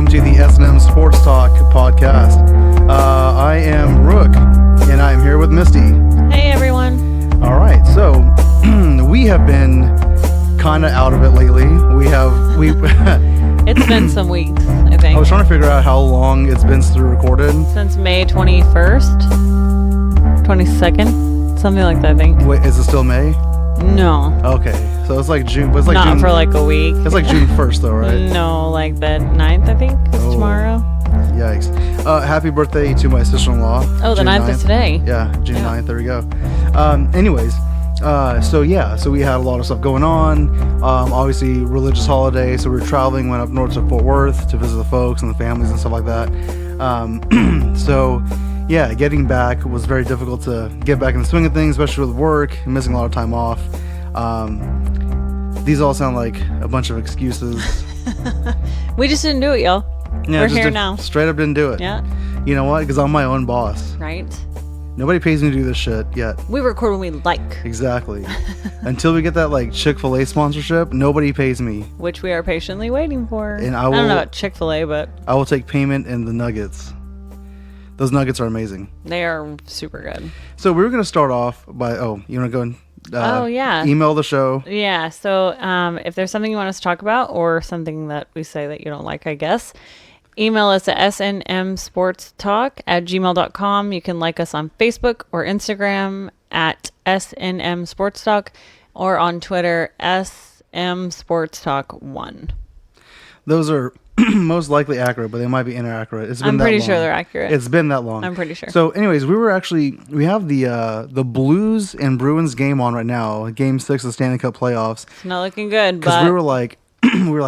welcome to the S&M Sports Talk podcast. I am Rook, and I am here with Misty. Hey, everyone. All right, so we have been kind of out of it lately. It's been some weeks, I think. I was trying to figure out how long it's been since we recorded. Since May 21st, 22nd, something like that, I think. Wait, is it still May? No. Okay, so it's like June. But it's like Not June, for like a week. It's like June 1st, though, right? No, like the 9th, I think, is tomorrow. Yikes. Happy birthday to my sister-in-law. Oh, the 9th is today. Yeah, June 9th. There we go. Anyways, so we had a lot of stuff going on. Obviously, religious holiday. So we were traveling, went up north to Fort Worth to visit the folks and the families and stuff like that. So, yeah, getting back was very difficult to get back in the swing of things, especially with work, missing a lot of time off. These all sound like a bunch of excuses. We just didn't do it, y'all. Yeah, We're here now. Straight up didn't do it. Yeah. You know what? Because I'm my own boss. Right. Nobody pays me to do this shit yet. We record when we like. Exactly. Until we get that like Chick-fil-A sponsorship, nobody pays me. Which we are patiently waiting for. And I don't know about Chick-fil-A, but I will take payment in the nuggets. Those nuggets are amazing. They are super good. So we were going to start off by, you want to go and email the show? Yeah. So if there's something you want us to talk about or something that we say that you don't like, I guess, email us at snmsportstalk@gmail.com. You can like us on Facebook or Instagram at snmsportstalk or on Twitter smsportstalk1. Those are most likely accurate, but they might be inaccurate. I'm pretty sure they're accurate. It's been that long. I'm pretty sure. So anyways, we have the Blues and Bruins game on right now, game 6 of the Stanley Cup playoffs. It's not looking good, because but we were like,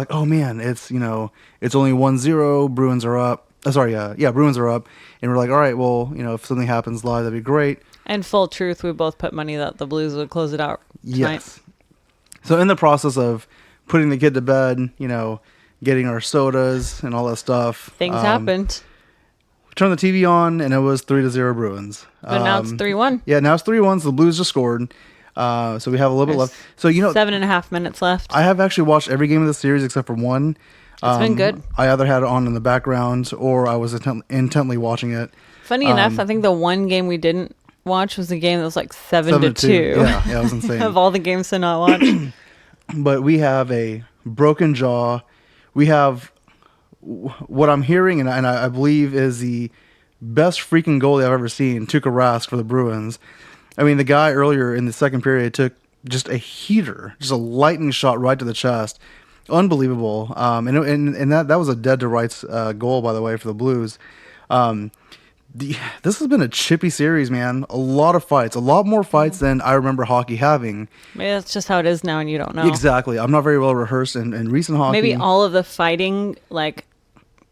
oh man, it's only 1-0. Bruins are up. Bruins are up, and we're like, all right, well, if something happens live, that'd be great. And full truth, we both put money that the Blues would close it out tonight. Yes. So in the process of putting the kid to bed, getting our sodas and all that stuff, things happened. We turned the TV on, and it was 3-0 Bruins. But now it's 3-1. Yeah, now it's 3-1. So the Blues just scored. So we have a little bit left. So 7.5 minutes left. I have actually watched every game of the series except for one. It's been good. I either had it on in the background or I was intently watching it. Funny enough, I think the one game we didn't watch was the game that was like 7-2. Yeah, it was insane. Of all the games to not watch. But we have a broken jaw. We have what I'm hearing, and I believe is the best freaking goalie I've ever seen, Tuukka Rask for the Bruins. I mean, the guy earlier in the second period took just a heater, just a lightning shot right to the chest. Unbelievable. And that was a dead to rights goal, by the way, for the Blues. This has been a chippy series, man. A lot of fights, a lot more fights than I remember hockey having. Maybe that's just how it is now, and you don't know. Exactly. I'm not very well rehearsed in recent hockey. Maybe all of the fighting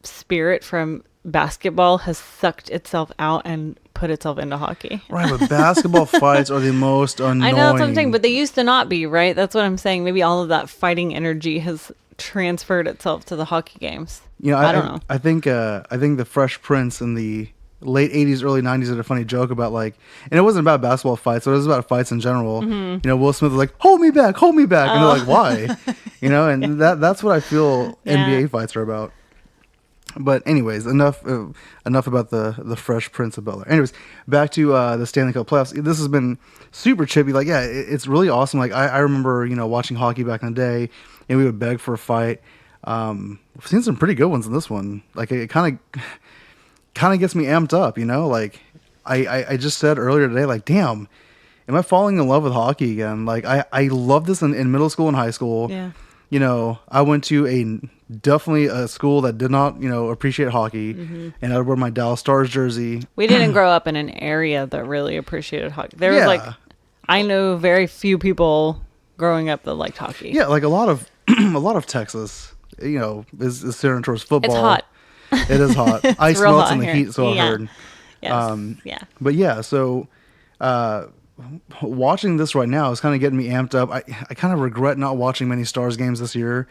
spirit from basketball has sucked itself out and put itself into hockey. Right, but basketball fights are the most annoying. I know that's what I'm saying, but they used to not be, right? That's what I'm saying. Maybe all of that fighting energy has transferred itself to the hockey games. I don't know. I think the Fresh Prince in the late 80s, early 90s did a funny joke about and it wasn't about basketball fights, it was about fights in general. Mm-hmm. Will Smith was like, hold me back. And they're like, why? And that's what I feel NBA fights are about. But anyways, enough about the Fresh Prince of Bel-Air. Anyways, back to the Stanley Cup playoffs. This has been super chippy. It's really awesome. I remember, watching hockey back in the day, and we would beg for a fight. We've seen some pretty good ones in this one. It kind of gets me amped up, I just said earlier today, damn, am I falling in love with hockey again? I loved this in middle school and high school. Yeah. I went to definitely a school that did not, appreciate hockey, and I would wear my Dallas Stars jersey. We didn't grow up in an area that really appreciated hockey. There was I know very few people growing up that liked hockey. Yeah, a lot of Texas, is centered towards football. It's hot. It is hot. Ice melts in the heat, so I heard. Yes. Yeah. But yeah, so watching this right now is kind of getting me amped up. I kind of regret not watching many Stars games this year.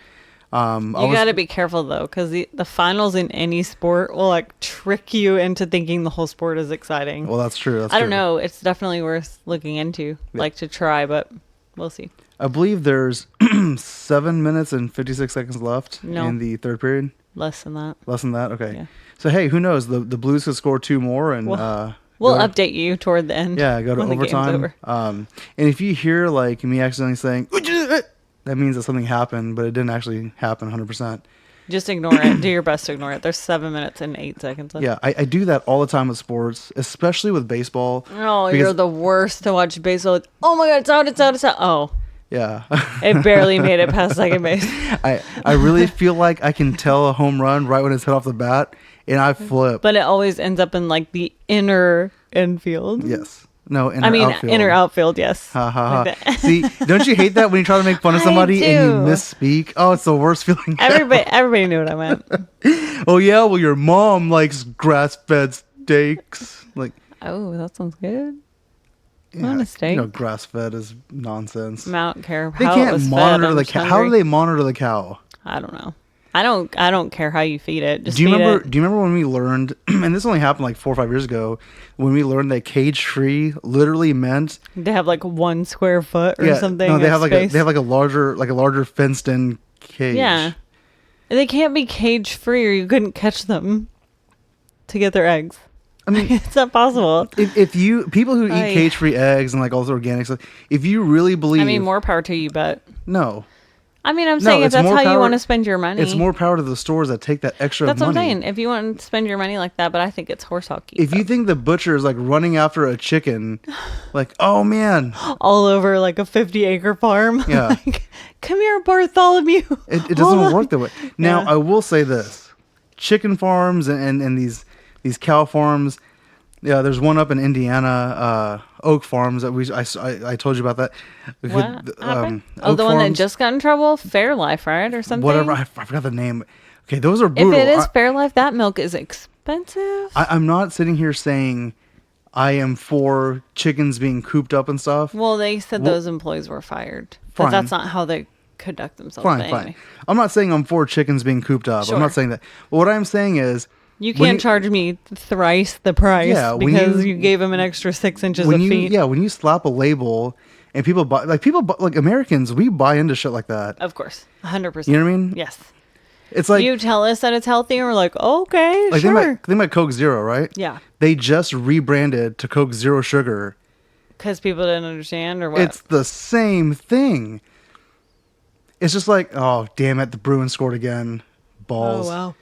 You got to be careful though, because the finals in any sport will trick you into thinking the whole sport is exciting. Well, that's true. I don't know. It's definitely worth looking into, to try, but we'll see. I believe there's 7 minutes and 56 seconds left in the third period. Less than that. Less than that? Okay. Yeah. So, hey, who knows? The Blues could score 2 more and We'll go to- update you toward the end. Yeah, go to when the game's overtime. over. And if you hear like me accidentally saying, that means that something happened, but it didn't actually happen 100%. Just ignore it. Do your best to ignore it. There's 7 minutes and 8 seconds left. Yeah, I do that all the time with sports, especially with baseball. Oh, because- you're the worst to watch baseball. Oh my god, it's out, it's out, it's out. Oh, Yeah. it barely made it past second base. I really feel like I can tell a home run right when it's hit off the bat, and I flip. But it always ends up in like the inner infield. Yes. No, Inner outfield, yes. Ha ha ha. Like that. See, don't you hate that when you try to make fun of I somebody and you do. misspeak? Oh, it's the worst feeling. Everybody knew what I meant. Oh yeah, well your mom likes grass-fed steaks. Like, Oh, that sounds good. yeah, want a steak. you know, grass-fed is nonsense. I don't care They how it can't was monitor fed. I'm the just cow. How do hungry. they monitor the cow? I don't know. I don't care how you feed it. Just Do you feed remember? it. Do you remember when we learned? And this only happened like 4 or 5 years ago. When we learned that cage-free literally meant They have like 1 square foot or something. No, they of have space. like a larger fenced-in cage. Yeah. They can't be cage free or you couldn't catch them to get their eggs. I mean, It's not possible. if you people who eat Ay. cage-free eggs and like all this organic stuff, if you really believe, I mean, more power to you, but no, I mean, I'm No, saying if it's that's more how you power- want to spend your money. it's more power to the stores that take that extra That's money. what I'm saying. If you want to spend your money like that, but I think it's horse hockey. If you think the butcher is like running after a chicken, like, oh man, all over like a 50-acre farm. Yeah. Like, come here, Bartholomew. it Hold doesn't on. work that way. Now, Yeah. I will say this: chicken farms and these cow farms. Yeah, there's one up in Indiana, Oak Farms that I told you about that. What happened? Oh, Oak the one that Farms, just got in trouble? Fairlife, right? Or something? whatever. I forgot the name. Okay, those are If brutal. it is Fairlife, that milk is expensive. I'm not sitting here saying I am for chickens being cooped up and stuff. Well, they said Well- those employees were fired. Fine. But that's not how they conduct themselves. Fine, but fine. anyway. I'm not saying I'm for chickens being cooped up. I'm Sure. not saying that. But what I'm saying is, You when can't charge me thrice the price Yeah, when because you- you gave them an extra 6 inches when of you feet. when you slap a label and people buy like Americans, we buy into shit like that. Of course. 100%. You know what I mean? Yes. It's like you tell us that it's healthy and we're like, okay, like sure. they might Coke Zero, right? Yeah. They just rebranded to Coke Zero Sugar. Because people didn't understand or what? It's the same thing. It's just like, oh damn it, the Bruins scored again. Balls. Oh, wow.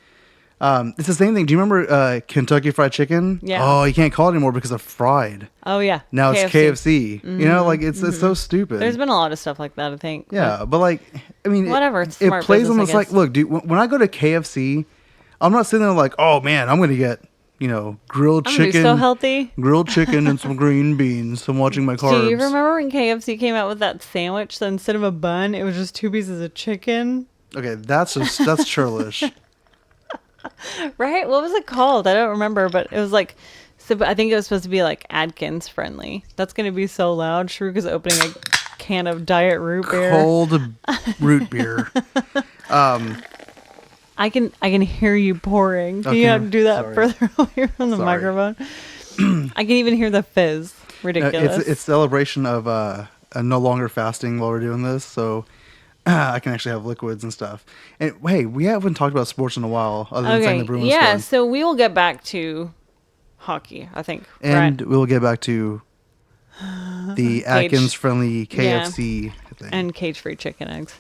It's the same thing. Do you remember Kentucky Fried Chicken? Yeah. Oh, you can't call it anymore because of fried. Oh, yeah. Now it's KFC. You know, like it's so stupid. There's been a lot of stuff like that, I think. Yeah, but like, I mean, Whatever, it's It smart plays business, I almost like, guess. look, dude. When I go to KFC, I'm not sitting there like, oh man, I'm gonna get grilled I'm gonna be chicken, so healthy. grilled chicken and some green beans. I'm watching my carbs. Do you remember when KFC came out with that sandwich that instead of a bun, it was just 2 pieces of chicken? Okay, that's churlish. Right? What was it called? I don't remember, but it was like, so I think it was supposed to be like Adkins friendly. That's going to be so loud. Shruk is opening a can of diet root beer. Cold root beer. I can hear you pouring. Can Okay, you have to do that sorry. further away from the Sorry. microphone? I can even hear the fizz. Ridiculous. It's celebration of no longer fasting while we're doing this, so I can actually have liquids and stuff. And hey, we haven't talked about sports in a while, other than saying Okay. the Bruins Yeah. scored. So we will get back to hockey, I think. And right? we'll get back to the Atkins-friendly KFC thing. And cage-free chicken eggs.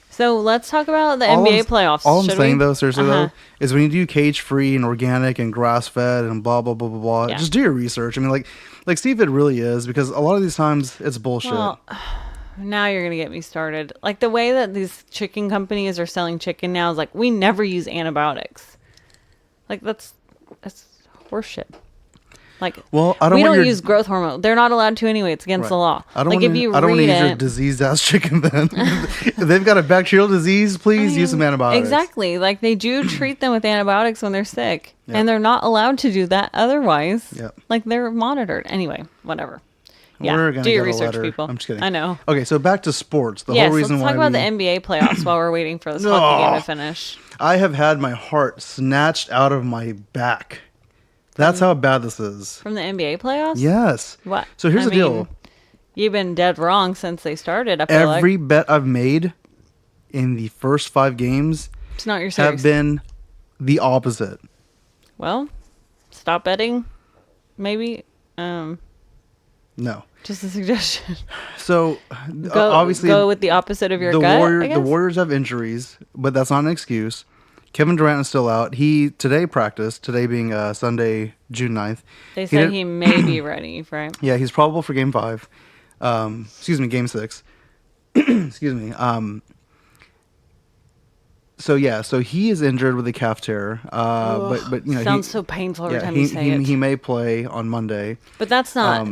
So let's talk about the All NBA I'm- playoffs. All I'm should saying, we? though, seriously, Uh-huh. though, is when you do cage-free and organic and grass-fed and blah, blah, blah, blah, blah, Yeah. just do your research. I mean, like, see if it really is, because a lot of these times it's bullshit. Well, now you're gonna get me started. Like the way that these chicken companies are selling chicken now is like we never use antibiotics. Like that's horseshit. Like Well, I don't we want don't your- use growth hormone. They're not allowed to anyway. It's against Right. the law. I don't like want if you I don't want read to use your it, diseased ass chicken then. If they've got a bacterial disease, please use some antibiotics. Exactly. Like they do treat them with antibiotics when they're sick, Yep. and they're not allowed to do that otherwise. Yep. Like they're monitored anyway. Whatever. Yeah. We're gonna Do your get a research, letter. people. I'm just kidding. I know. Okay, so back to sports. The Yes. whole reason Let's why talk about we, the NBA playoffs while we're waiting for this hockey game to finish. I have had my heart snatched out of my back. That's how bad this is. From the NBA playoffs? Yes. What? So here's I the deal. mean, you've been dead wrong since they started, I feel Every bet I've made in the first 5 games it's not your have series. been the opposite. Well, stop betting. Maybe. No. Just a suggestion. So Obviously, go with the opposite of your gut. The Warriors have injuries, but that's not an excuse. Kevin Durant is still out. He today practiced, today being Sunday, June 9th. They said he may be ready, right? Yeah, he's probable for game 5. Game 6. Excuse me. So he is injured with a calf tear. But sounds so painful every time you say it. He may play on Monday. But that's not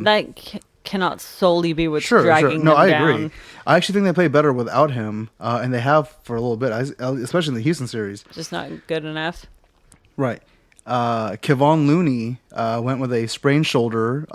cannot solely be what's dragging No, them I down. agree. I actually think they play better without him, and they have for a little bit, especially in the Houston series. Just not good enough. Right. Kevon Looney went with a sprained shoulder.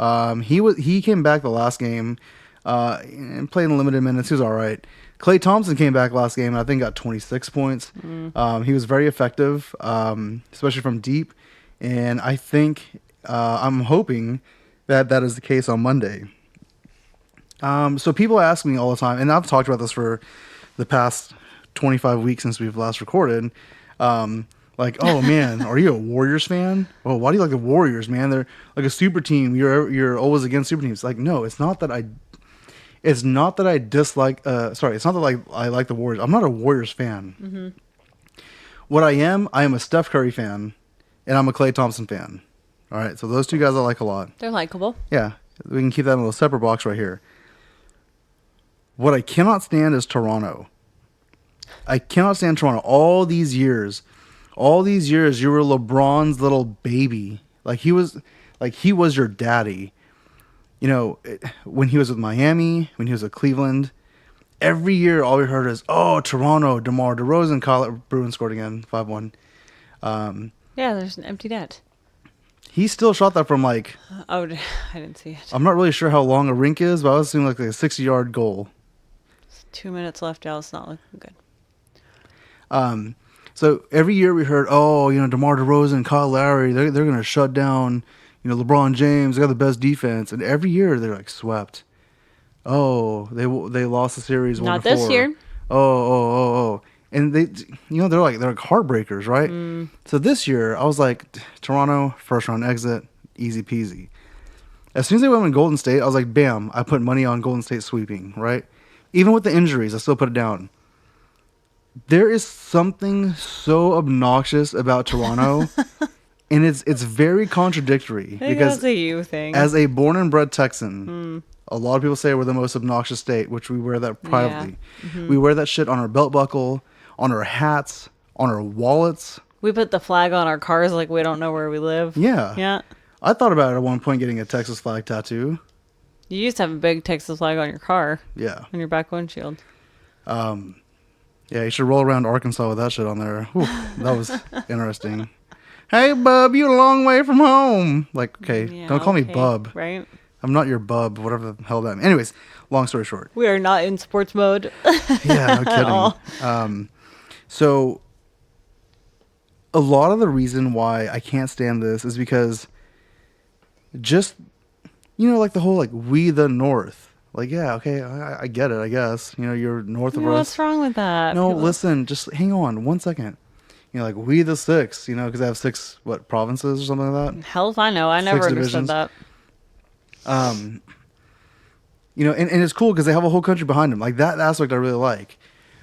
He came back the last game and played in limited minutes. He was all right. Klay Thompson came back last game and I think got 26 points. He was very effective, especially from deep. And I think I'm hoping that is the case on Monday. So people ask me all the time, and I've talked about this for the past 25 weeks since we've last recorded. Like, oh man, are you a Warriors fan? Oh, why do you like the Warriors, man? They're like a super team. You're always against super teams. Like, no, it's not that I dislike. It's not that I like the Warriors. I'm not a Warriors fan. Mm-hmm. What I am a Steph Curry fan, and I'm a Klay Thompson fan. All right, so those two guys I like a lot. They're likable. Yeah, we can keep that in a little separate box right here. What I cannot stand is Toronto. I cannot stand Toronto. All these years, you were LeBron's little baby. Like he was your daddy. You know, when he was with Miami, when he was with Cleveland, every year all we heard is, oh, Toronto, DeMar DeRozan, Bruins scored again, 5-1. Yeah, there's an empty net. He still shot that from like... I didn't see it. I'm not really sure how long a rink is, but I was assuming like a 60-yard goal. 2 minutes left out. It's not looking good. So every year we heard, oh, DeMar DeRozan, Kyle Lowry, they're going to shut down, LeBron James. They got the best defense, and every year they're like swept. Oh, they lost the series. Not this year. Oh, and they're like heartbreakers, right? Mm. So this year I was like, Toronto first round exit, easy peasy. As soon as they went with Golden State, I was like, bam! I put money on Golden State sweeping, right? Even with the injuries, I still put it down. There is something so obnoxious about Toronto, and it's very contradictory. I think that's a you thing. As a born and bred Texan, a lot of people say we're the most obnoxious state, which we wear that proudly. Yeah. Mm-hmm. We wear that shit on our belt buckle, on our hats, on our wallets. We put the flag on our cars like we don't know where we live. Yeah. Yeah. I thought about it at one point, getting a Texas flag tattoo. You used to have a big Texas flag on your car. Yeah. On your back windshield. Yeah, you should roll around Arkansas with that shit on there. Whew, that was interesting. Hey, bub, you a long way from home. Like, okay, yeah, don't call me bub. Right? I'm not your bub, whatever the hell that means. Anyways, long story short. We are not in sports mode. Yeah, no kidding. So, a lot of the reason why I can't stand this is because just, like the whole, like, we the North. Like, yeah, okay, I get it, I guess. You're north of us. What's wrong with that? No, listen, just hang on 1 second. Like, we the 6, because I have 6, provinces or something like that? Hell if I know. I never understood that. And it's cool because they have a whole country behind them. Like, that aspect I really like.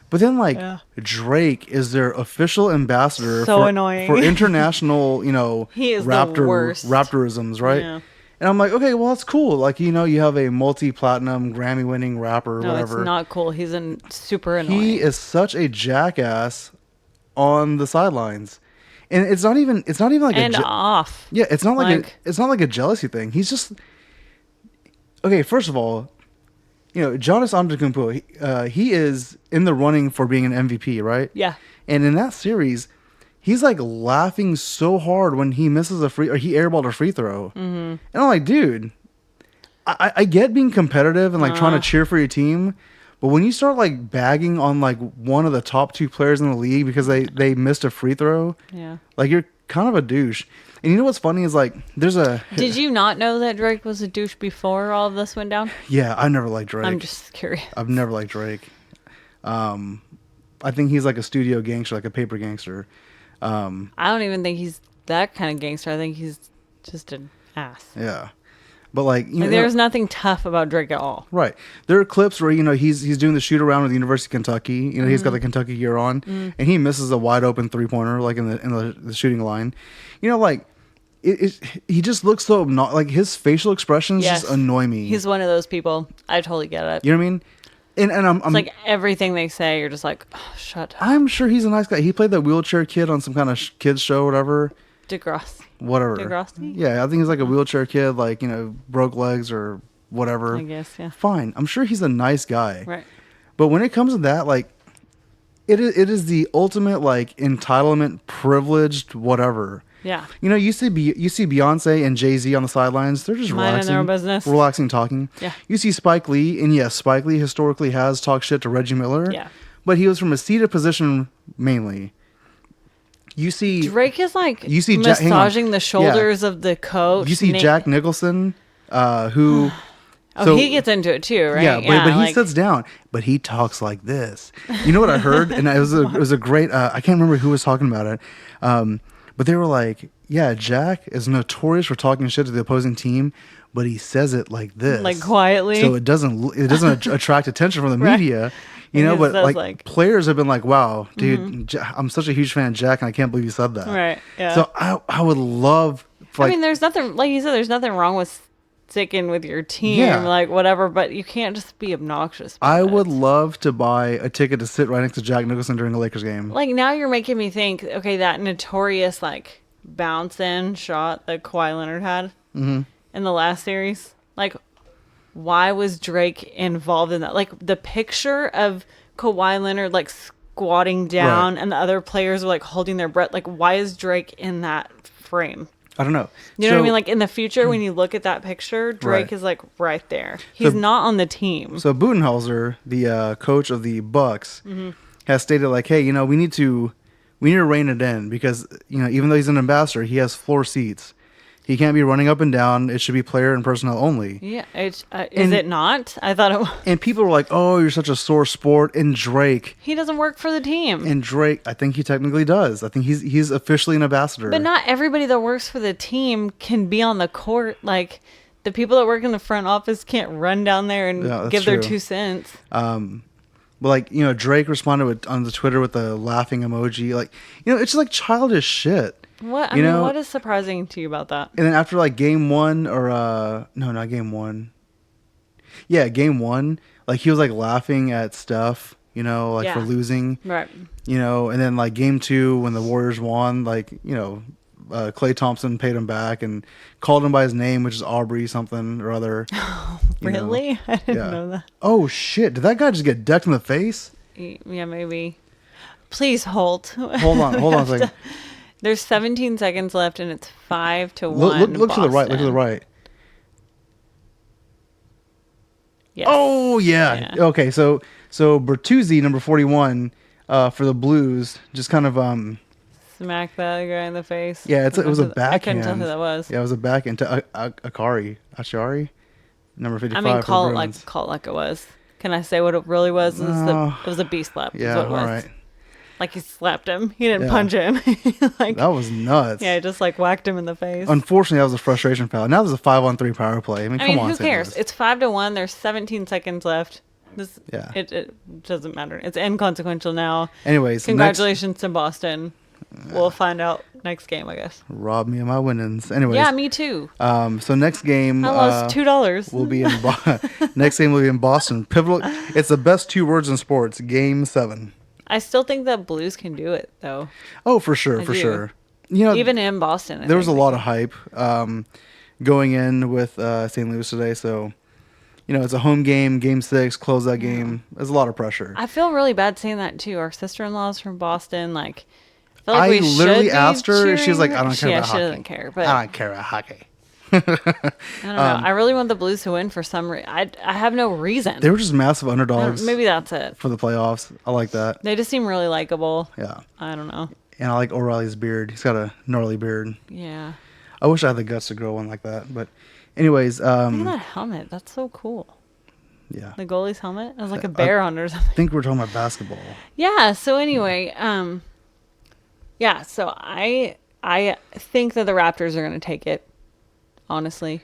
But then, Drake is their official ambassador so annoying. For international, he is the worst. Raptorisms, right? Yeah. And I'm like, okay, well, that's cool. Like, you have a multi-platinum, Grammy-winning rapper or whatever. No, it's not cool. He's super annoying. He is such a jackass on the sidelines. And it's not even like off. Yeah, it's not like a jealousy thing. He's just... Okay, first of all, Giannis Antetokounmpo, he is in the running for being an MVP, right? Yeah. And in that series, he's like laughing so hard when he misses he airballed a free throw. Mm-hmm. And I'm like, dude, I get being competitive and like trying to cheer for your team, but when you start like bagging on like one of the top 2 players in the league because they missed a free throw, yeah, like you're kind of a douche. And you know what's funny is like there's a... Did you not know that Drake was a douche before all of this went down? Yeah, I never liked Drake. I'm just curious. I've never liked Drake. I think he's like a studio gangster, like a paper gangster. I don't even think he's that kind of gangster. I think he's just an ass. Yeah. But like, There's nothing tough about Drake at all. Right. There are clips where, he's doing the shoot around with the University of Kentucky. He's got the Kentucky gear on, and he misses a wide open 3-pointer, like in the shooting line. Like, he just looks so like his facial expressions just annoy me. He's one of those people. I totally get it. You know what I mean? And I'm like everything they say, you're just like, oh, shut up. I'm sure he's a nice guy. He played that wheelchair kid on some kind of kids show, whatever. Degrassi? Yeah, I think he's like a wheelchair kid, like, broke legs or whatever. I guess, yeah. Fine. I'm sure he's a nice guy. Right. But when it comes to that, like, it is the ultimate, like, entitlement, privileged, whatever. Yeah. You see Beyonce and Jay-Z on the sidelines. They're just minding their own business. Relaxing, talking. Yeah. You see Spike Lee, and yes, Spike Lee historically has talked shit to Reggie Miller. Yeah. But he was from a seated position mainly. You see Drake is like massaging the shoulders of the coach. You see Jack Nicholson, who he gets into it too, right? Yeah, but he sits down, but he talks like this. You know what I heard? And it was a great. I can't remember who was talking about it, but they were like, "Yeah, Jack is notorious for talking shit to the opposing team, but he says it like this, like quietly, so it doesn't attract attention from the right. media." But like players have been like, "Wow, dude, I'm such a huge fan of Jack, and I can't believe you said that." Right. Yeah. So I would love. There's nothing, like you said, there's nothing wrong with sticking with your team, like whatever, but you can't just be obnoxious. I would love to buy a ticket to sit right next to Jack Nicholson during a Lakers game. Like now you're making me think. Okay, that notorious like bounce in shot that Kawhi Leonard had in the last series, like. Why was Drake involved in that? Like the picture of Kawhi Leonard like squatting down and the other players are like holding their breath. Like why is Drake in that frame? I don't know. You know what I mean? Like in the future when you look at that picture, Drake is like right there. He's not on the team. So Budenholzer, the coach of the Bucks, has stated like, hey, we need to rein it in because even though he's an ambassador, he has floor seats. He can't be running up and down. It should be player and personnel only. Yeah, is it not? I thought it was. And people were like, "Oh, you're such a sore sport." And Drake, he doesn't work for the team. And Drake, I think he technically does. I think he's officially an ambassador. But not everybody that works for the team can be on the court. Like the people that work in the front office can't run down there and give their 2 cents. But like Drake responded on the Twitter with the laughing emoji. Like it's just like childish shit. What what is surprising to you about that? And then after like game 1 or no, not game 1. Yeah, game 1, like he was like laughing at Steph, for losing. Right. And then like game 2 when the Warriors won, like, Klay Thompson paid him back and called him by his name, which is Aubrey something or other. Really? I didn't know that. Oh shit, did that guy just get decked in the face? Yeah, maybe. Please hold. Hold on a second. There's 17 seconds left, and it's 5-1. Look to the right. Look to the right. Yes. Oh yeah. Okay, so Bertuzzi, number 41, for the Blues, just kind of smack that guy in the face. Yeah, it was a backhand. I couldn't tell who that was. Yeah, it was a backhand to Achari, number 55. I mean, call it like it was. Can I say what it really was? It was a B slap. Yeah, what it was. All right. Like he slapped him. He didn't punch him. That was nuts. Yeah, just like whacked him in the face. Unfortunately, that was a frustration foul. Now there's a 5-on-3 power play. I mean, come on. Who cares? It's 5-1. There's 17 seconds left. It doesn't matter. It's inconsequential now. Anyways, congratulations to Boston. We'll find out next game, I guess. Rob me of my winnings. Anyways. Yeah, me too. So next game. I lost $2. Will be in next game will be in Boston. Pivotal. It's the best 2 words in sports. Game 7. I still think that Blues can do it, though. Oh, for sure, sure. Even in Boston, there was a lot of hype going in with St. Louis today. So, it's a home game, Game 6, close that game. There's a lot of pressure. I feel really bad saying that too. Our sister-in-law's from Boston. Like, I literally asked her. She was like, "I don't care about hockey." She doesn't care, but I don't care about hockey. I don't know. I really want the Blues to win for some reason. I have no reason. They were just massive underdogs. Maybe that's it. For the playoffs. I like that. They just seem really likable. Yeah. I don't know. And I like O'Reilly's beard. He's got a gnarly beard. Yeah. I wish I had the guts to grow one like that. But anyways. Look at that helmet. That's so cool. Yeah. The goalie's helmet? It was like a bear on it or something. I think we're talking about basketball. Yeah. So anyway, Yeah, so I think that the Raptors are going to take it. Honestly,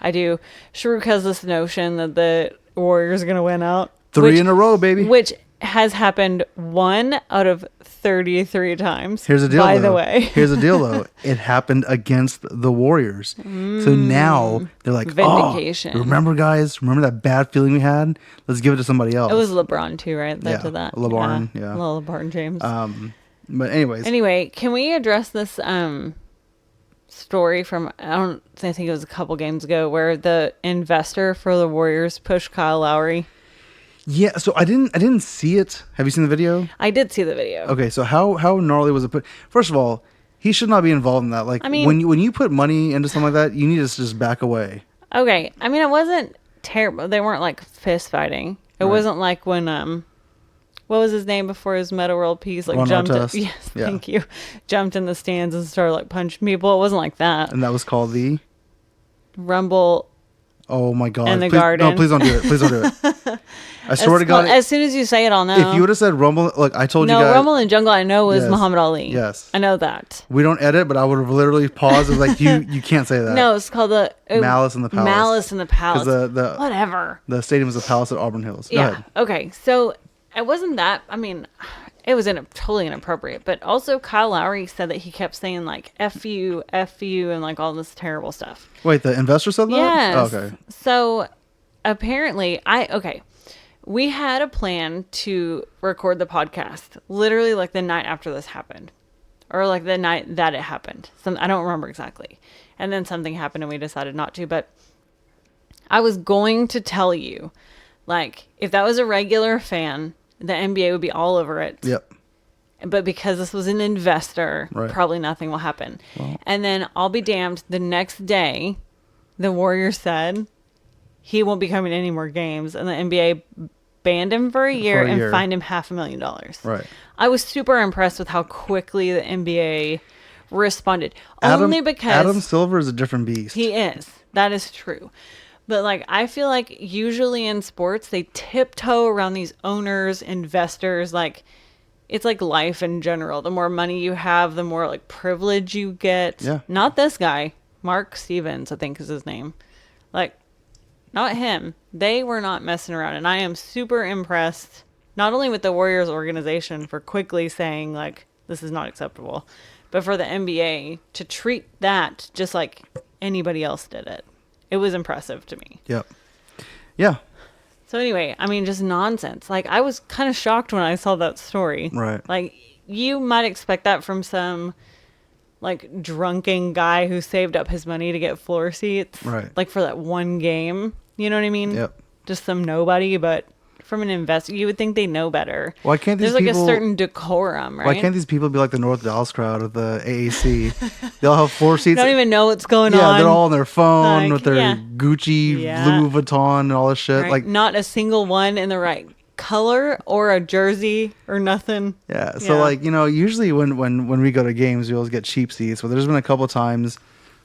I do. Sharuk has this notion that the Warriors are going to win out. 3 in a row, baby. Which has happened 1 out of 33 times. Here's the deal, by though. the way. Here's the deal, though. It happened against the Warriors. So now they're like, Vindication. oh, remember, guys? Remember that bad feeling we had? Let's give it to somebody else. It was LeBron, too, right? That Yeah, did that. LeBron, yeah. Little LeBron James. But anyways. Anyway, can we address this story from, I think it was a couple games ago, where the investor for the Warriors pushed Kyle Lowry? Yeah, so I didn't see it. Have you seen the video? I did see the video. Okay, so how gnarly was it put? First of all, he should not be involved in that. Like, I mean, when you put money into something like that, you need to just back away. Okay, I mean, it wasn't terrible. They weren't like fist fighting. It wasn't like when what was his name before his Meta World Peace? Like Ron jumped. Artest. Yes, Yeah. thank you. Jumped in the stands and started like punching people. It wasn't like that. And that was called the Rumble. Oh my God! In the please, garden. No, please don't do it. Please don't do it. I swear to God. As soon as you say it, I'll know. If you would have said Rumble, look, I told you No, guys. Rumble in Jungle, I know was Yes. Muhammad Ali. Yes. I know that. We don't edit, but I would have literally paused and like, you can't say that. No, it's called the Malice in the Palace. Malice in the Palace. the Whatever. The stadium is the Palace at Auburn Hills. Go Yeah. ahead. Okay. So it wasn't that. I mean, it was totally inappropriate. But also, Kyle Lowry said that he kept saying like "f you," and like all this terrible stuff. Wait, the investor said that? Yes. Oh, okay. So apparently, we had a plan to record the podcast literally like the night after this happened, or like the night that it happened. I don't remember exactly. And then something happened and we decided not to. But I was going to tell you, like, if that was a regular fan, the NBA would be all over it. Yep. But because this was an investor, Right. probably nothing will happen. And then I'll be damned, the next day, the Warriors said he won't be coming to any more games. And the NBA banned him for a year and fined him $500,000. Right. I was super impressed with how quickly the NBA responded. Only because Adam Silver is a different beast. he is. That is true. But like, I feel like usually in sports, they tiptoe around these owners, investors. Like, it's like life in general. The more money you have, the more like privilege you get. Yeah. Not this guy. Mark Stevens, I think is his name. Like, not him. They were not messing around. And I am super impressed, not only with the Warriors organization for quickly saying like, this is not acceptable, but for the NBA to treat that just like anybody else did it. It was impressive to me. Yep. Yeah. So anyway, I mean, just nonsense. Like, I was kind of shocked when I saw that story. Right. Like, you might expect that from some, like, drunken guy who saved up his money to get floor seats. Right. Like, for that one game. You know what I mean? Yep. Just some nobody, but from an investor, you would think they know better. Why can't these There's, like, people, a certain decorum, right? Why can't these people be like the North Dallas crowd of the AAC? They all have floor seats. They don't even know what's going on. Yeah, they're all on their phone Like, with their yeah. Gucci, Yeah. Louis Vuitton, and all this shit. Right? Like, not a single one in the right color or a jersey or nothing. yeah. So Yeah. like, usually when we go to games, we always get cheap seats. But there's been a couple times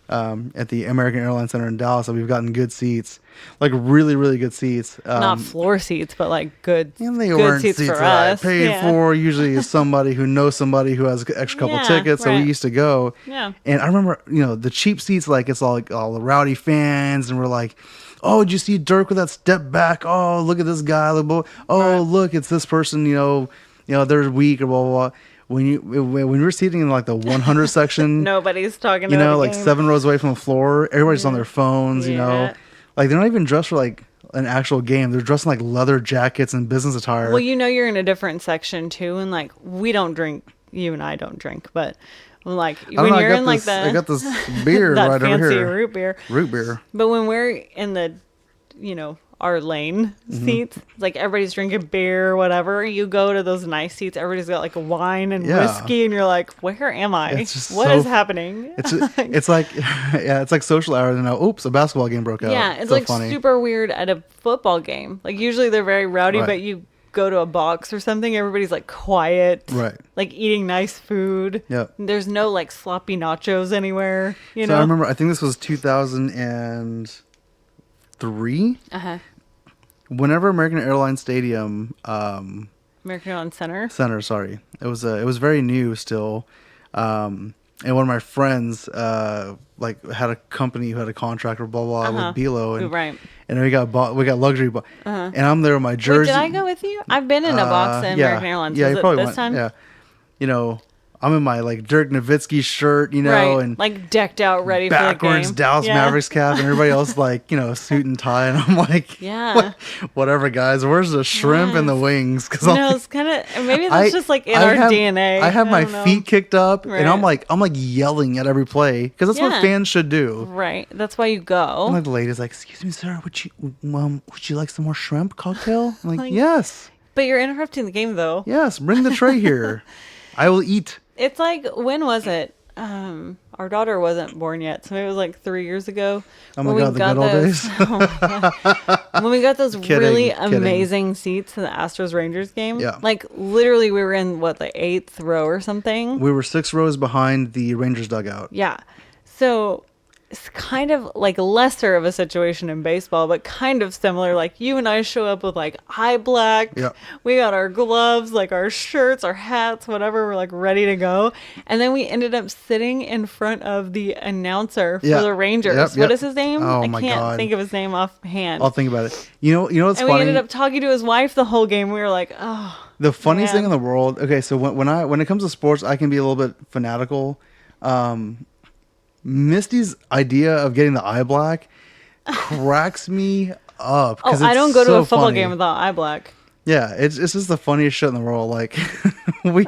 at the American Airlines Center in Dallas that we've gotten good seats, like really, really good seats. Not floor seats, but like good, And they good weren't seats, seats for that us. I paid Yeah. for. Usually is somebody who knows somebody who has an extra couple Yeah, tickets. So we right. used to go. Yeah. And I remember, the cheap seats, like it's all the rowdy fans, and we're like, oh, did you see Dirk with that step back? Oh, look at this guy. Oh, look, it's this person. They're weak or blah blah blah. When you're sitting in like the 100 section, Nobody's talking about like 7 rows away from the floor, everybody's on their phones. Yeah. Like they're not even dressed for like an actual game. They're dressed in like leather jackets and business attire. Well, you're in a different section too, and like we don't drink. You and I don't drink, but like when you're in like I got the this beer that right over fancy here. root beer. Root beer. But when we're in the, our lane Mm-hmm. seats, like everybody's drinking beer or whatever. You go to those nice seats, everybody's got like wine and Yeah. whiskey, and you're like, where am I? It's just What so- is happening? It's like it's like social hours and now oops, a basketball game broke out. Yeah, it's so like funny. super weird at a football game. Like usually they're very rowdy, Right. but you go to a box or something, everybody's like quiet, Right. like eating nice food. Yep. There's no like sloppy nachos anywhere. You So know. I remember I think this was 2003. Whenever American Airlines Stadium American on Center. Center, sorry. It was very new still. And one of my friends, like had a company who had a contract or blah blah with Belo, and Right. and we got luxury, and I'm there with my Wait, jersey. did I go with you? I've been in a box at American Airlines. Yeah, Was you it probably this went. time? Yeah, you know, I'm in my like Dirk Nowitzki shirt, you know, Right. and Like decked out, ready for the backwards game. Dallas Mavericks cap, and everybody else like, you know, suit and tie, and I'm like, Yeah. whatever, guys. Where's the shrimp and the Yes. wings? Because No, it's kind of maybe that's just like in our DNA. I have my don't know. feet kicked up, and I'm Right. like yelling at every play because that's what Yeah. fans should do. Right. That's why you And go. like the lady's like, "Excuse me, sir, would you like some more shrimp cocktail?" I'm like, Like- "Yes, But you're interrupting the game though. yes, bring the tray here. I will eat." It's like, when was it? Our daughter wasn't born yet, so maybe it was like 3 years ago. Oh my when God, we the good old days. Oh my God. When we got those Kidding, really kidding. amazing seats to the Astros Rangers game. Yeah. Like literally, we were in what, the 8th row or something. We were 6 rows behind the Rangers dugout. Yeah. So it's kind of like lesser of a situation in baseball, but kind of similar. Like you and I show up with like eye black. Yeah. We got our gloves, like our shirts, our hats, whatever. We're like ready to go. And then we ended up sitting in front of the announcer for Yeah. the Rangers. Yep, What yep. is his name? Oh I my can't God. think of his name offhand. I'll think about it. You know what's and funny? we ended up talking to his wife the whole game. We were like, oh. The funniest thing Man. in the world. Okay, so when it comes to sports, I can be a little bit fanatical. Misty's idea of getting the eye black cracks me up. Oh, 'cause I it's don't go to so a football funny. game without eye black. Yeah, it's just the funniest shit in the world. Like we've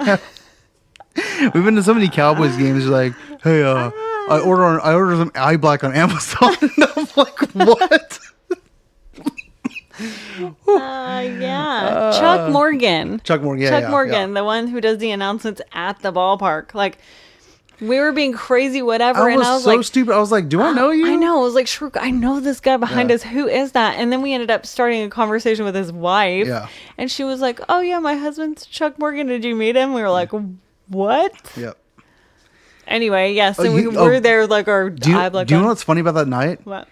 been to so many Cowboys games. Like, hey, I ordered some eye black on Amazon, and I'm like, what? Yeah. Chuck Morgan. Chuck Morgan. Yeah, Chuck yeah, Morgan, yeah. the one who does the announcements at the ballpark. Like, we were being crazy, whatever. I and was I was so like, stupid. I was like, do I know you? I know. I was like, Shrook, I know this guy behind Yeah. us. Who is that? And then we ended up starting a conversation with his wife. Yeah. And she was like, oh, yeah, my husband's Chuck Morgan. Did you meet him? We were like, what? Yep. Anyway, yes. Yeah, so you- we were there with like our Do you, eye black do you know on. what's funny about that night? What?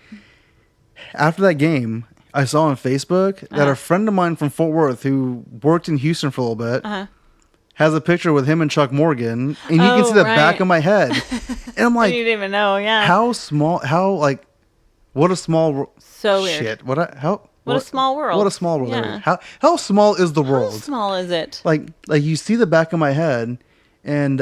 After that game, I saw on Facebook that a friend of mine from Fort Worth who worked in Houston for a little bit has a picture with him and Chuck Morgan, and you can Oh, see the right. back of my head. And I'm like, You didn't even know. Yeah. how small? How like? What a small world. So weird. Shit. What a small world. What a small world. Yeah. How small is the How world? small is it? Like you see the back of my head, and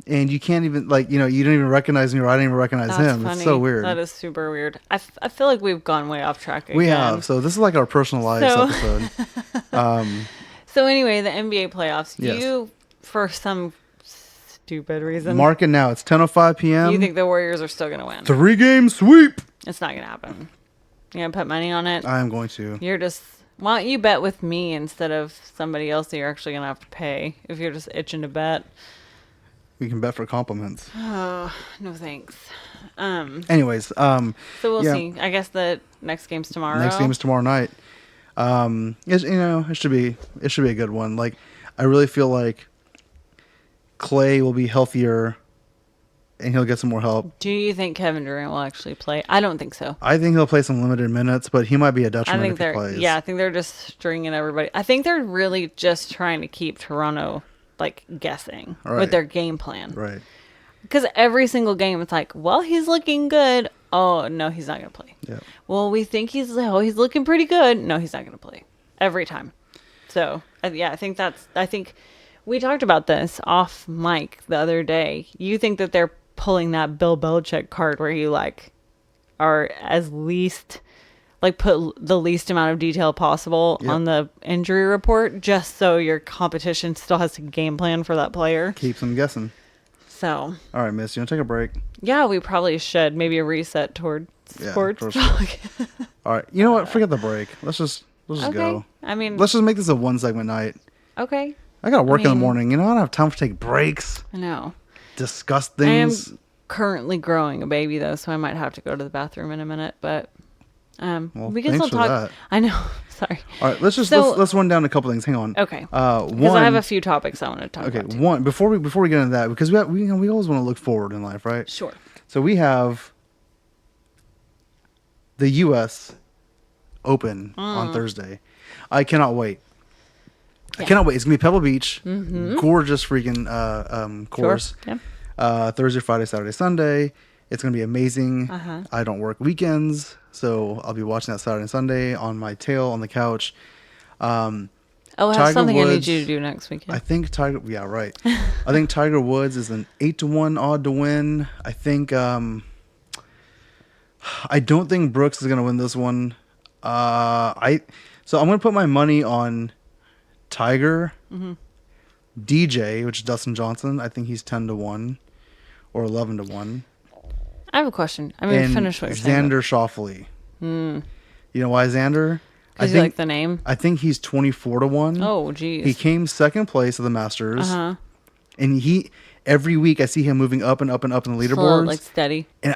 you can't even like you don't even recognize me, or I don't even recognize That's him. funny. It's so weird. That is super weird. I feel like we've gone way off track again. We have. So this is like our personal lives So- episode. So anyway, the NBA playoffs. Yes. You, for some stupid reason, Mark it now. It's 10:05 p.m. you think the Warriors are still going to win. 3-game sweep. It's not going to happen. You going to put money on it? I am going to. You're just... Why don't you bet with me instead of somebody else that you're actually going to have to pay if you're just itching to bet? We can bet for compliments. Oh, no thanks. Anyways, So we'll yeah. see. I guess the next game's tomorrow. next game is tomorrow night. It should be a good one. Like, I really feel like Clay will be healthier, and he'll get some more help. Do you think Kevin Durant will actually play? I don't think so. I think he'll play some limited minutes, but he might be a I detriment think if he they're plays. I think they're just stringing everybody. I think they're really just trying to keep Toronto like guessing Right. with their game plan. Right. Because every single game it's like, well, he's looking good. Oh, no, he's not going to play. Yeah. Well, we think he's looking pretty good. No, he's not going to play. Every time. So, I think we talked about this off mic the other day. You think that they're pulling that Bill Belichick card where you like are as least like put the least amount of detail possible Yep. on the injury report just so your competition still has a game plan for that player. Keeps them guessing. So, All right, Miss, you want to take a break? yeah, we probably should maybe a reset toward Yeah, sports towards talk. All right. You know what? Forget the break. Let's just Okay. go. I mean, Let's just make this a one segment night. okay. I gotta work in the mean- morning. You know, I don't have time to take breaks, I know. discuss I am things. currently growing a baby though, so I might have to go to the bathroom in a minute, but Well, we can thanks still for talk. that. I know. Sorry. All right, let's just So- let's run down a couple things. Hang on. Okay. Because One. I have a few topics I want to talk Okay, about. Too. one before we get into that, because we always want to look forward in life, right? Sure. So we have the U.S. Open Mm. on Thursday. I cannot wait. I cannot wait. It's gonna be Pebble Beach, gorgeous freaking course. Sure. Yeah. Thursday, Friday, Saturday, Sunday. It's gonna be amazing. Uh-huh. I don't work weekends, so I'll be watching that Saturday and Sunday on my tail on the couch. Oh, I have Tiger something I need Woods, you to do next weekend. I think Tiger. Yeah, right. I think Tiger Woods is an 8-1 odd to win. I think. I don't think Brooks is gonna win this one. So I'm gonna put my money on Tiger, DJ, which is Dustin Johnson. I think he's 10-1 or 11-1. I have a question. I mean, And finish what you're saying. Xander Schauffele. You know why Xander? Because you like the name? I think he's 24-1. Oh, geez. He came second place at the Masters. Uh-huh. And every week I see him moving up and up and up in the leaderboards. Like steady. And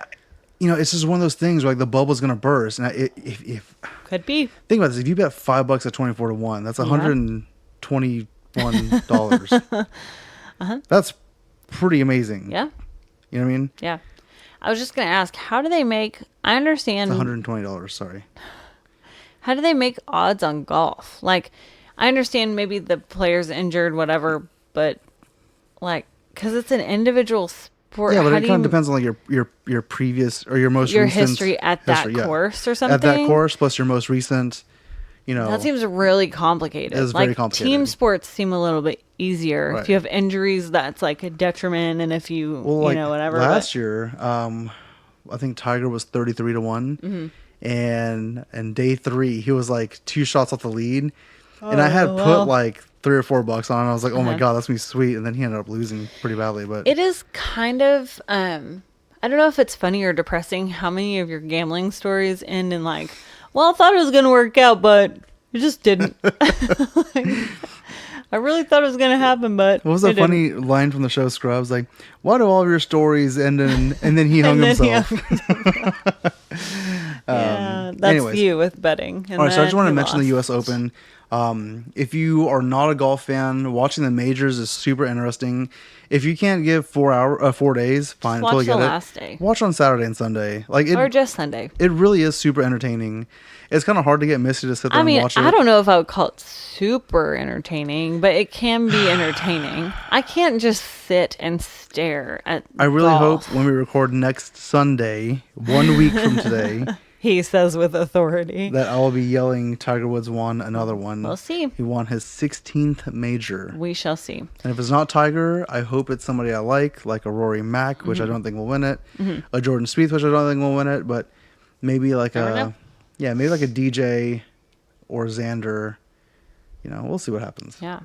it's just one of those things where like the bubble's gonna burst. And if Could be. think about this, if you bet $5 at 24-1, that's $121. That's pretty amazing. Yeah. You know what I mean? Yeah. I was just going to ask, how do they make, I understand. It's $120, sorry. How do they make odds on golf? Like, I understand maybe the player's injured, whatever, but like, because it's an individual sport. Yeah, but how it do kind you, of depends on like your previous or your most your recent history at that yeah. course or something? At that course, plus your most recent, That seems really complicated. It's very complicated. Team sports seem a little bit easier. Right. If you have injuries, that's like a detriment, and if you, whatever. Last year, I think Tiger was 33-1, and day 3 he was like 2 shots off the lead, and I had put like $3 or $4 on it. I was like, oh my god, that's gonna be sweet, and then he ended up losing pretty badly. But it is kind of I don't know if it's funny or depressing how many of your gambling stories end in like, well, I thought it was gonna work out, but it just didn't. I really thought it was gonna happen, but what was that funny line from the show Scrubs? Like, why do all of your stories end in and then he hung himself? Yeah, that's anyways. you with betting. All right, so I just want to mention the U.S. Open. If you are not a golf fan, watching the majors is super interesting. If you can't give 4 days, fine, Watch until you the get last it. day. Watch on Saturday and Sunday, or just Sunday. It really is super entertaining. It's kind of hard to get Misty to sit there and watch it. I don't know if I would call it super entertaining, but it can be entertaining. I can't just sit and stare at I really golf. hope when we record next Sunday, 1 week from today, He says with authority, that I will be yelling Tiger Woods won another one. We'll see. He won his 16th major. We shall see. And if it's not Tiger, I hope it's somebody I like a Rory Mack, which I don't think will win it, a Jordan Spieth, which I don't think will win it, but maybe like maybe like a DJ or Xander. We'll see what happens. Yeah.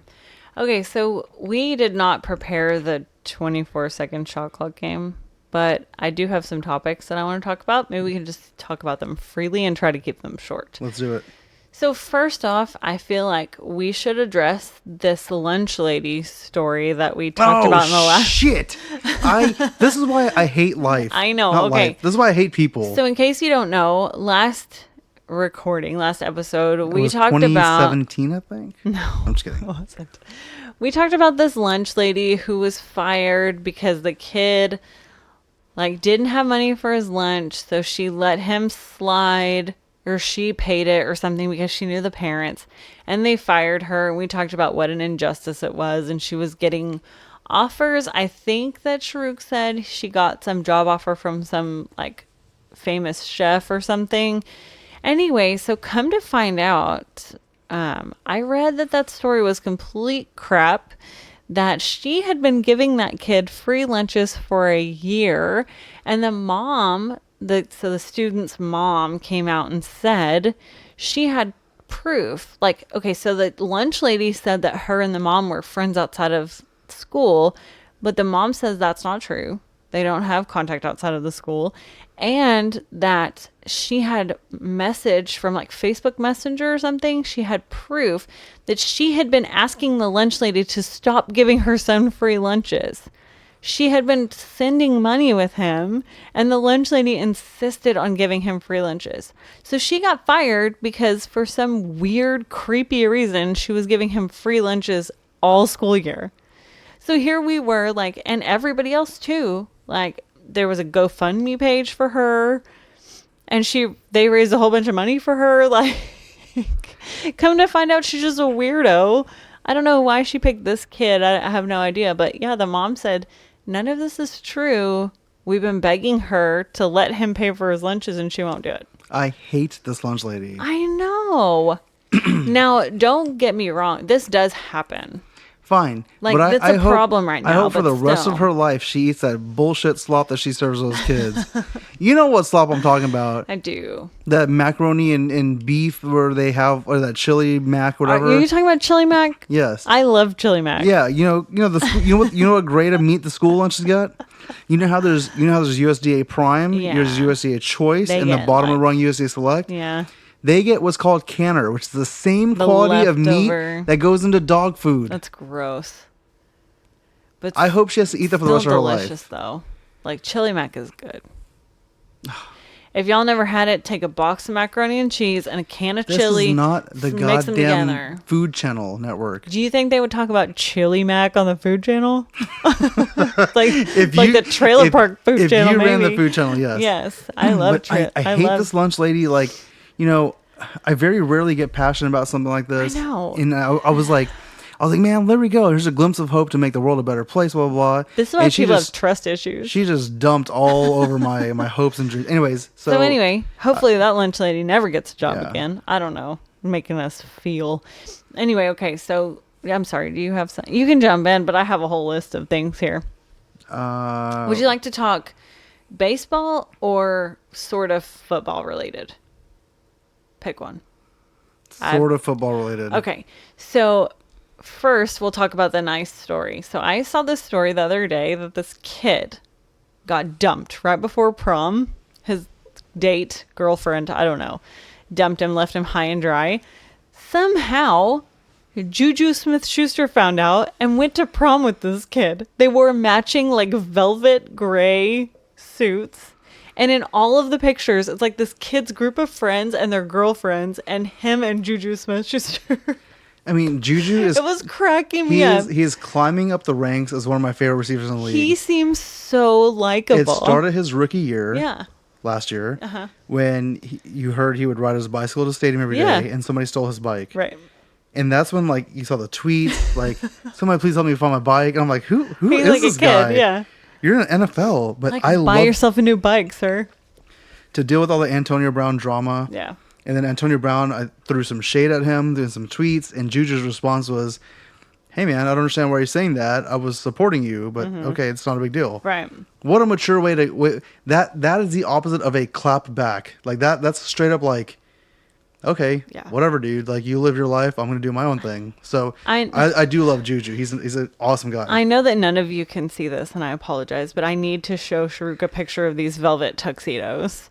Okay, so we did not prepare the 24-second shot clock game, but I do have some topics that I want to talk about. Maybe we can just talk about them freely and try to keep them short. Let's do it. So first off, I feel like we should address this lunch lady story that we talked about in the last. Shit! This is why I hate life. I know. Not Okay. life. This is why I hate people. So in case you don't know, last episode, It we was talked about 2017, I think. No, I'm just kidding. it wasn't. We talked about this lunch lady who was fired because the kid didn't have money for his lunch, so she let him slide, or she paid it or something because she knew the parents, and they fired her. And we talked about what an injustice it was, and she was getting offers. I think that Sharuk said she got some job offer from some famous chef or something. Anyway, so come to find out, I read that story was complete crap, that she had been giving that kid free lunches for a year, and the mom, the student's mom came out and said she had proof. So the lunch lady said that her and the mom were friends outside of school, but the mom says that's not true. They don't have contact outside of the school, and that she had message from Facebook Messenger or something. She had proof that she had been asking the lunch lady to stop giving her son free lunches. She had been sending money with him, and the lunch lady insisted on giving him free lunches. So she got fired because for some weird, creepy reason, she was giving him free lunches all school year. So here we were, and everybody else too, there was a GoFundMe page for her, and they raised a whole bunch of money for her. Come to find out she's just a weirdo. I don't know why she picked this kid. I have no idea. But yeah, the mom said, none of this is true. We've been begging her to let him pay for his lunches and she won't do it. I hate this lunch lady. I know. Now, don't get me wrong. This does happen. Fine. Like, but that's I a hope, problem right now. I hope for but the rest still. of her life she eats that bullshit slop that she serves those kids. You know what slop I'm talking about? I do. That macaroni and beef where they have, or that chili mac, whatever. Are you talking about chili mac? Yes. I love chili mac. Yeah, you know what grade of meat the school lunches got? You know how there's USDA Prime, Yeah. there's USDA Choice, They and the get, bottom of like- rung USDA Select. Yeah. They get what's called canner, which is the same The quality of leftover. meat that goes into dog food. That's gross. But I hope she has to eat that for the still rest of her delicious life. though. Like chili mac is good. If y'all never had it, take a box of macaroni and cheese and a can of This chili. is not the mix them goddamn together. Food Channel network. Do you think they would talk about chili mac on the Food Channel? like If like you- the Trailer Park Food if Channel. you maybe. ran the Food Channel, yes. Yes, I love But I hate this lunch lady. Like, I very rarely get passionate about something like this. I know. And I was like, man, there we go. Here's a glimpse of hope to make the world a better place. Blah blah blah. This is why And people have trust issues. She just dumped all over my hopes and dreams. Anyways, So anyway, hopefully that lunch lady never gets a job yeah. again. I don't know, making us feel. Anyway, okay. So I'm sorry. Do you have some? You can jump in, but I have a whole list of things here. Would you like to talk baseball or sort of football related? Pick one. sort of football related. Okay. So first, we'll talk about the nice story. So I saw this story the other day that this kid got dumped right before prom. His date, girlfriend, I don't know, dumped him, left him high and dry. Somehow, Juju Smith-Schuster found out and went to prom with this kid. They wore matching like velvet gray suits. And in all of the pictures, it's like this kid's group of friends and their girlfriends and him and Juju Smith-Schuster. I mean, Juju is It was cracking me up. he is climbing up the ranks as one of my favorite receivers in the league. He seems so likable. It started his rookie year. Yeah. Last year, when you heard he would ride his bicycle to the stadium every day, Yeah. and somebody stole his bike. Right. And that's when, like, you saw the tweets, like, somebody please help me find my bike. And I'm like, who He's is like this a guy? kid, yeah. You're in the NFL, but Like, I buy love yourself a new bike, sir. to deal with all the Antonio Brown drama. Yeah. And then Antonio Brown, I threw some shade at him, doing some tweets, and Juju's response was, hey, man, I don't understand why you're saying that. I was supporting you, but okay, it's not a big deal. Right. What a mature way to... That is the opposite of a clap back. Like, that's straight up like, okay, Yeah. whatever, dude. Like, you live your life. I'm going to do my own thing. So I do love Juju. He's an awesome guy. I know that none of you can see this, and I apologize, but I need to show Sharuk a picture of these velvet tuxedos.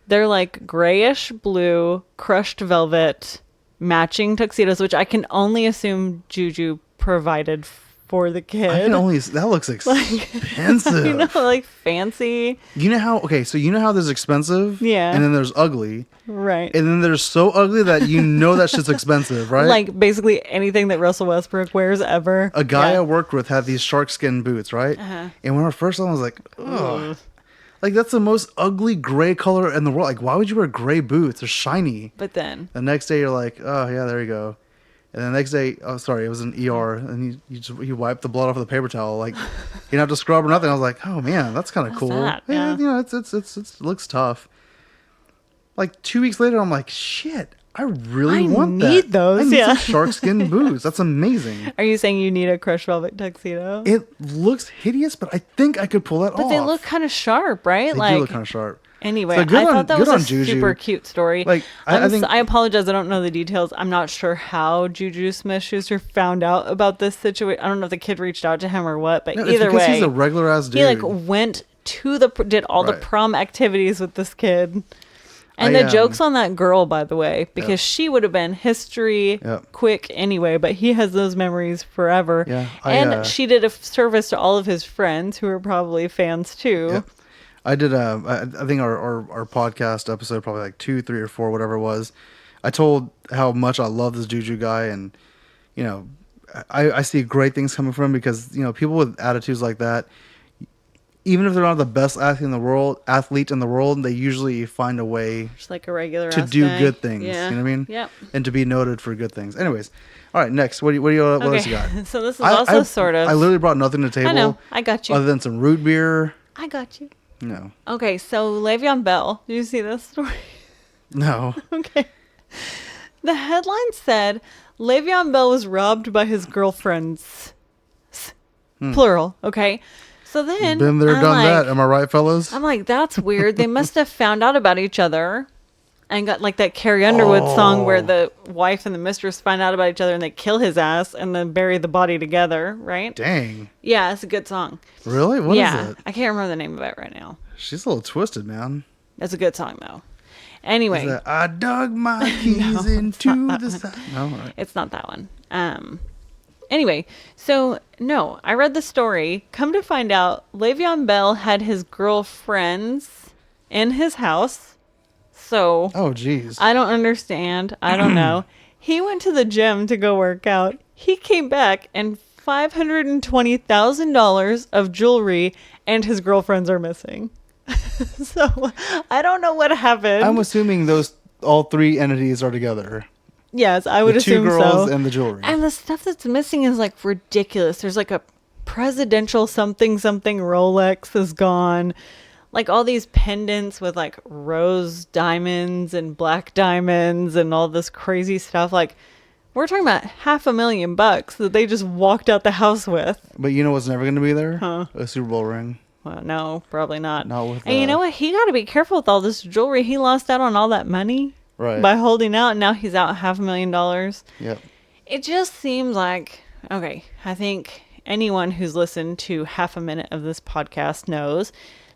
They're like grayish blue, crushed velvet, matching tuxedos, which I can only assume Juju provided for the kid. I can only... That looks expensive. You know, like fancy. You know how... Okay, so you know how there's expensive? Yeah. And then there's ugly. Right. And then there's so ugly that you know that shit's expensive, right? Like basically anything that Russell Westbrook wears ever. A guy Yeah. I worked with had these shark skin boots, right? And when I first saw them, I was like, ugh. Like, that's the most ugly gray color in the world. Like, why would you wear gray boots? They're shiny. But then, The next day, you're like, oh, yeah, there you go. And the next day, oh, sorry, it was an ER. And you wipe the blood off with a paper towel. Like, you don't have to scrub or nothing. I was like, oh, man, that's kind of cool. that? Yeah. You know, it looks tough. Like, 2 weeks later, I'm like, shit, I really I want need that. those, I need yeah. some shark skin boots. That's amazing. are you saying you need a crushed velvet tuxedo? It looks hideous, but I think I could pull that off. But they look kind of sharp, right? They like do look kind of sharp. anyway, So I good thought that good was a on Juju. super cute story. Like, I think... I apologize. I don't know the details. I'm not sure how Juju Smith-Schuster found out about this situation. I don't know if the kid reached out to him or what, but No, it's either because way, he's a regular ass dude. he like went to did all the Right. prom activities with this kid. And I, the joke's on that girl, by the way, because Yep. she would have been history Yep. quick anyway, but he has those memories forever. Yeah, and she did a service to all of his friends who are probably fans too. Yep. I did I think our podcast episode, probably like 2, 3, or 4, whatever it was. I told how much I love this Juju guy, and you know, I see great things coming from him because, you know, people with attitudes like that, even if they're not the best athlete in the world, they usually find a way Just like a regular to ass do day. good things. Yeah. You know what I mean? Yep. And to be noted for good things. Anyways, all right. Next, what else you got? So this is also sort of. I literally brought nothing to the table. I know. I got you. Other than some root beer. I got you. No. Okay, so Le'Veon Bell. Do you see this story? No. Okay. The headline said Le'Veon Bell was robbed by his girlfriends. Plural. Okay. So then. Been there, I'm done like, that. Am I right, fellas? I'm like, that's weird. They must have found out about each other and got like that Carrie Underwood song where the wife and the mistress find out about each other and they kill his ass and then bury the body together, right? Dang. Yeah, it's a good song. Really? What is it? I can't remember the name of it right now. She's a little twisted, man. It's a good song though. Anyway. Is that, I dug my keys into the side. No, all right. It's not that one. Anyway, so no, I read the story. Come to find out, Le'Veon Bell had his girlfriends in his house. So, Oh, geez. I don't understand. I don't know. He went to the gym to go work out. He came back and $520,000 of jewelry and his girlfriends are missing. So, I don't know what happened. I'm assuming all three entities are together. Yes, I would The assume two so. girls and the jewelry. And the stuff that's missing is like ridiculous. There's like a presidential something Rolex is gone. Like all these pendants with like rose diamonds and black diamonds and all this crazy stuff. Like we're talking about $500,000 that they just walked out the house with. But you know what's never going to be there? Huh. A Super Bowl ring. Well, no, probably not. Not with And you know what? He got to be careful with all this jewelry. He lost out on all that money. Right. By holding out, and now he's out $500,000. Yep. It just seems like, okay, I think anyone who's listened to half a minute of this podcast knows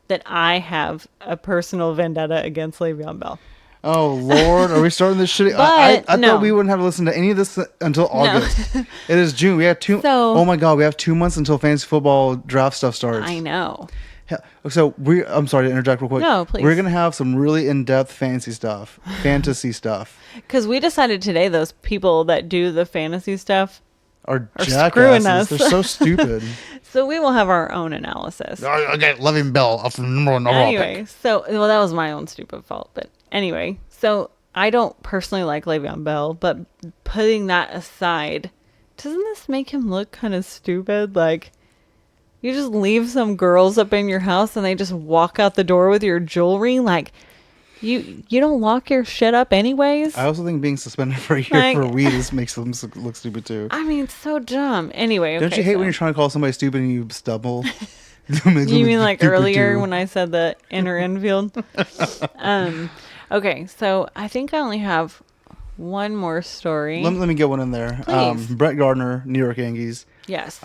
that I have a personal vendetta against Le'Veon Bell. Oh, Lord. Are we starting this shit? I thought we wouldn't have to listen to any of this until August. It is June. We have oh my God, we have 2 months until fantasy football draft stuff starts. I know. So I'm sorry to interject real quick. No, please. We're going to have some really in-depth fantasy stuff. Because we decided today those people that do the fantasy stuff are screwing us. They're so stupid. So we will have our own analysis. Okay, Le'Veon Bell off the number one overall Anyway, pick. so, well, that was my own stupid fault. But anyway, so I don't personally like Le'Veon Bell, but putting that aside, doesn't this make him look kind of stupid? Like, you just leave some girls up in your house and they just walk out the door with your jewelry. Like, you don't lock your shit up anyways. I also think being suspended for a year for weed makes them look stupid too. I mean, it's so dumb. Anyway, don't you hate when you're trying to call somebody stupid and you stumble? You mean like earlier when I said the inner infield? Okay, so I think I only have one more story. Let me get one in there. Please. Brett Gardner, New York Yankees. Yes.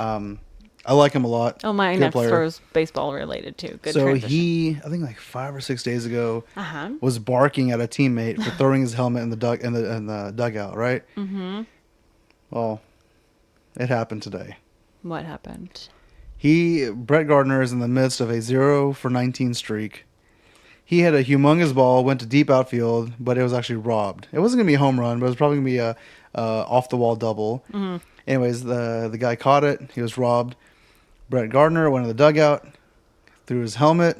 I like him a lot. Oh, my Good next player. story was baseball related too. Good so transition. I think like 5 or 6 days ago, Uh-huh. was barking at a teammate for throwing his helmet in the dugout. Right. Mm-hmm. Well, it happened today. What happened? Brett Gardner is in the midst of a 0-for-19 streak. He had a humongous ball, went to deep outfield, but it was actually robbed. It wasn't going to be a home run, but it was probably going to be a off-the-wall double. Mm-hmm. Anyways, the guy caught it. He was robbed. Brett Gardner went in the dugout, threw his helmet,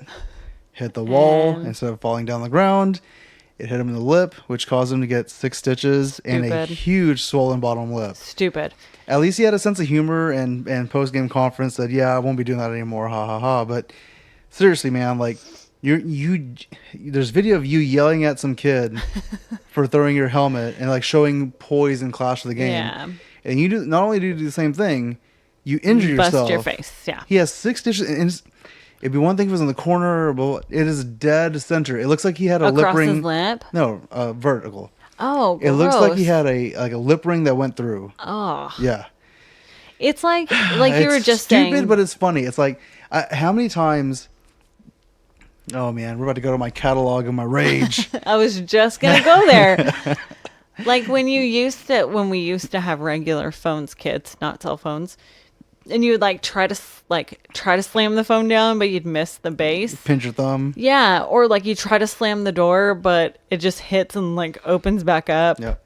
hit the wall. Instead of falling down the ground, it hit him in the lip, which caused him to get 6 stitches and a huge swollen bottom lip. Stupid. At least he had a sense of humor and post-game conference said, yeah, I won't be doing that anymore, ha ha ha. But seriously, man, like, there's video of you yelling at some kid for throwing your helmet and like showing poise and clash of the game. Yeah. And you not only do the same thing, you injure yourself. Bust your face, yeah. He has 6 stitches. And it'd be one thing if it was in the corner, but it is dead center. It looks like he had a lip ring. Across his lip? No, vertical. Oh, gross. It looks like he had a lip ring that went through. Oh. Yeah. It's like you were just stupid, saying. but it's funny. It's like, how many times... Oh, man, we're about to go to my catalog of my rage. I was just going to go there. Like when we used to have regular phones, kids, not cell phones, and you would like try to slam the phone down, but you'd miss the base. Pinch your thumb. Yeah, or like you try to slam the door, but it just hits and like opens back up. Yep.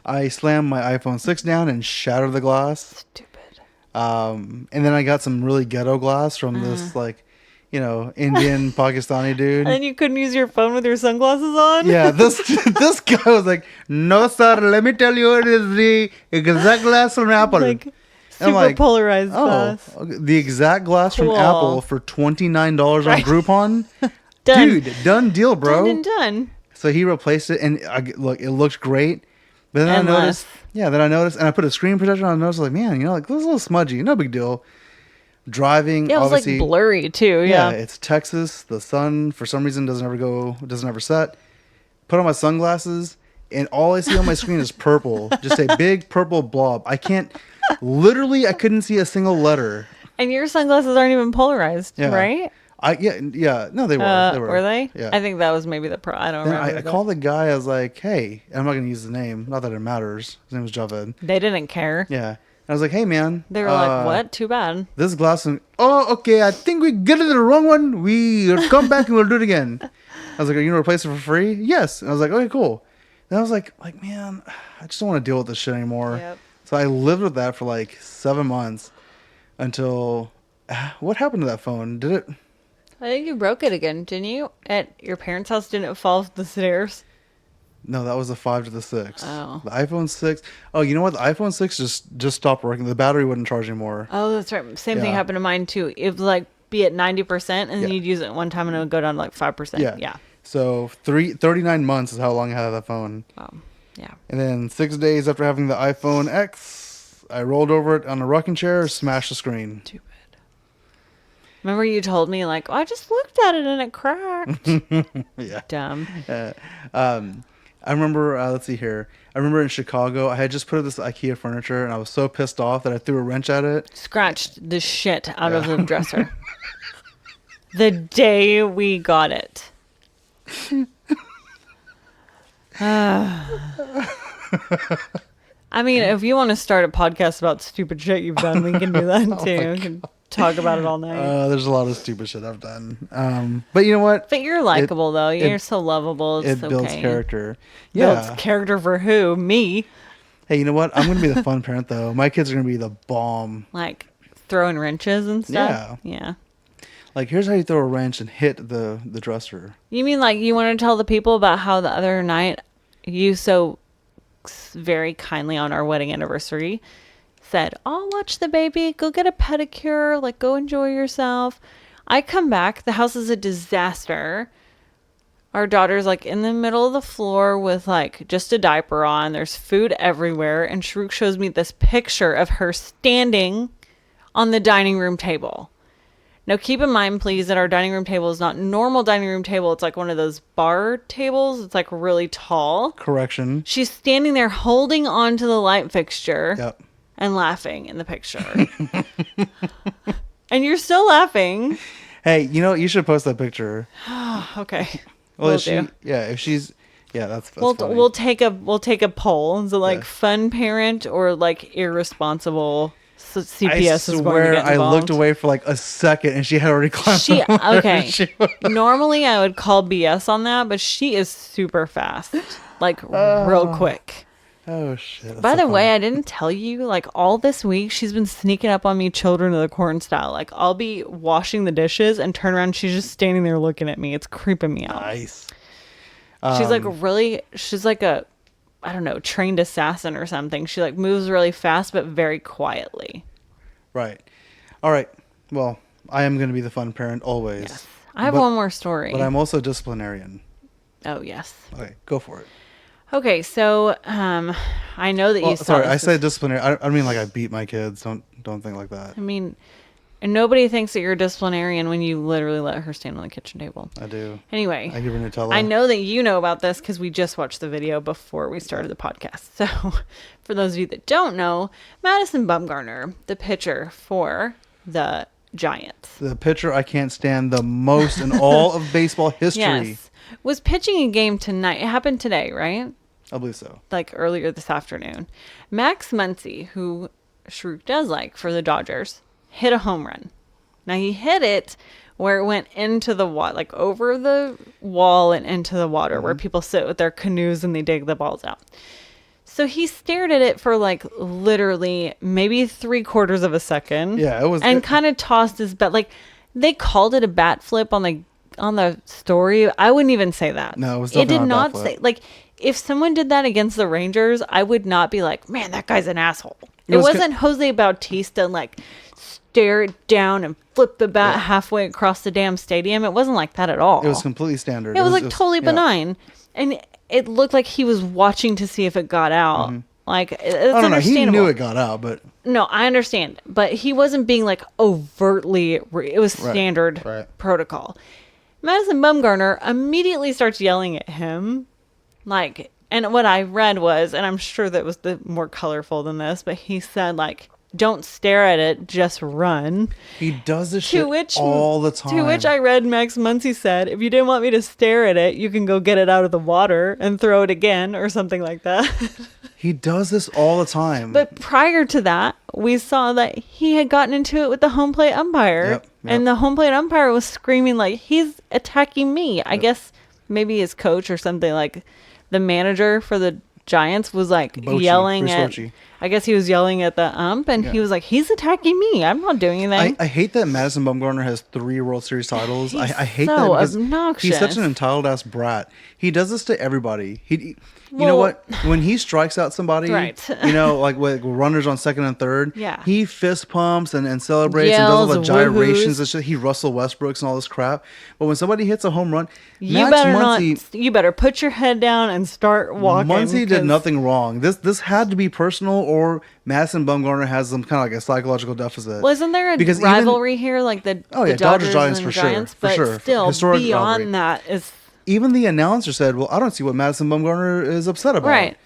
I slammed my iPhone 6 down and shattered the glass. Stupid. And then I got some really ghetto glass from this like, Indian Pakistani dude. And you couldn't use your phone with your sunglasses on? Yeah, this guy was like, "No, sir. Let me tell you, it is the exact glass from Apple." Like, And super I'm like, polarized glass. okay, the exact glass from Cool. Apple for $29 on Groupon. Done. Dude, done deal, bro. Done and done. So he replaced it, and look, it looked great. But then I noticed, and I put a screen protector on. And I noticed, like, man, like, this is a little smudgy. No big deal. Driving, Yeah, it was like obviously, blurry too. Yeah. it's Texas. The sun, for some reason, doesn't ever set. Put on my sunglasses, and all I see on my screen is purple. Just a big purple blob. I couldn't see a single letter. And your sunglasses aren't even polarized, right? No, they were. Were they? Yeah. I think that was maybe I don't Then remember. I called the guy. I was like, "Hey," I'm not going to use the name. Not that it matters. His name was Javed. They didn't care. Yeah. I was like, "Hey, man." They were like, "What? Too bad." This glass. Oh, okay. I think we get it the wrong one. We'll come back and we'll do it again. I was like, "Are you going to replace it for free?" Yes. And I was like, "Okay, cool." Then I was like, man, I just don't want to deal with this shit anymore. Yep. So I lived with that for like 7 months until what happened to that phone? Did it? I think you broke it again, didn't you? At your parents' house, didn't it fall off the stairs? No, that was the 5 to the 6. Oh. The iPhone 6. Oh, you know what? The iPhone 6 just stopped working. The battery wouldn't charge anymore. Oh, that's right. Same thing Yeah. happened to mine too. It would like be at 90%, and then Yeah. you'd use it one time, and it would go down to like 5%. Yeah. Yeah. So 39 months is how long I had that phone. Yeah. And then 6 days after having the iPhone X, I rolled over it on a rocking chair, smashed the screen. Stupid. Remember you told me like, oh, I just looked at it and it cracked. Yeah. Dumb. I remember, let's see here. I remember in Chicago, I had just put up this IKEA furniture, and I was so pissed off that I threw a wrench at it. Scratched the shit out of the dresser. The day we got it. I mean, if you want to start a podcast about stupid shit you've done, we can do that too. We can talk about it all night. There's a lot of stupid shit I've done. But you know what? But you're likable, though. You're so lovable. It's It builds okay. character. Yeah. Builds character for who? Me. Hey, you know what? I'm going to be the fun parent, though. My kids are going to be the bomb. Like throwing wrenches and stuff? Yeah. Like, here's how you throw a wrench and hit the dresser. You mean like you want to tell the people about how the other night you so very kindly on our wedding anniversary said, I'll watch the baby, go get a pedicure, like go enjoy yourself. I come back, the house is a disaster. Our daughter's like in the middle of the floor with like just a diaper on. There's food everywhere. And Sharuk shows me this picture of her standing on the dining room table. Now, keep in mind, please, that our dining room table is not normal dining room table. It's like one of those bar tables. It's like really tall. Correction. She's standing there holding on to the light fixture Yep. and laughing in the picture. And you're still laughing. Hey, you know, you should post that picture. Okay. Well, Will if do. if she's, that's We'll funny. we'll take a poll. Is it like Yeah. fun parent or like irresponsible? So I CPS is going to swear get I involved. looked away for like a second and she had already climbed She over. okay. She- Normally I would call BS on that, but she is super fast, like real quick. oh shit. that's By so the funny. way, I didn't tell you, like all this week she's been sneaking up on me, Children of the Corn style. Like I'll be washing the dishes and turn around, she's just standing there looking at me. It's creeping me out. Nice. She's like a, I don't know, trained assassin or something. She like moves really fast but very quietly. Right. All right. Well, I am going to be the fun parent always. Yes. I have But- one more story. But I'm also disciplinarian. Oh yes. Okay, go for it. Okay, so I know that you saw Sorry, I this said disciplinarian. I don't mean like I beat my kids. Don't think like that. I mean, and nobody thinks that you're a disciplinarian when you literally let her stand on the kitchen table. I do. Anyway, I give her Nutella. I know that you know about this because we just watched the video before we started the podcast. So, for those of you that don't know, Madison Bumgarner, the pitcher for the Giants, The pitcher I can't stand the most in all of baseball history. yes, was pitching a game tonight. It happened today, right? I believe so. Like earlier this afternoon. Max Muncy, who Shrewd does like for the Dodgers, hit a home run. Now he hit it where it went into the water, like over the wall and into the water, where people sit with their canoes and they dig the balls out. So he stared at it for like literally maybe 3/4 of a second. Yeah, it was, and kind of tossed his bat. Like they called it a bat flip on the story. I wouldn't even say that. No, it was It definitely did not a bat not flip. say like if someone did that against the Rangers, I would not be like, man, that guy's an asshole. It wasn't Jose Bautista like stare it down and flip the bat halfway across the damn stadium. It wasn't like that at all. It was completely standard. It was like totally benign, and it looked like he was watching to see if it got out. Like it's I don't know. He understandable. knew it got out, but No, I understand, but he wasn't being like overtly. It was standard protocol. Madison Bumgarner immediately starts yelling at him, like, and what I read was, and I'm sure that was the more colorful than this, but he said like, "Don't stare at it, just run." he does this shit all the time. To which I read Max Muncy said, "If you didn't want me to stare at it, you can go get it out of the water and throw it again," or something like that. He does this all the time. But prior to that, we saw that he had gotten into it with the home plate umpire. Yep. And the home plate umpire was screaming like, he's attacking me. I guess maybe his coach or something, like the manager for the Giants was like yelling at... I guess he was yelling at the ump, and he was like, he's attacking me. I'm not doing anything. I hate that Madison Bumgarner has 3 World Series titles. I hate so that because obnoxious. he's such an entitled ass brat. He does this to everybody. You know what? When he strikes out somebody, you know, like with runners on second and third, he fist pumps and celebrates and does all the gyrations and shit. He Russell Westbrooks and all this crap. But when somebody hits a home run, you better put your head down and start walking. Muncy did nothing wrong. This had to be personal, or Madison Bumgarner has some kind of like a psychological deficit. Wasn't there a rivalry here, like the Dodgers Giants and for Giants? sure, but for sure. Still, Historic beyond rivalry. that is... Even the announcer said, well, I don't see what Madison Bumgarner is upset about. Right.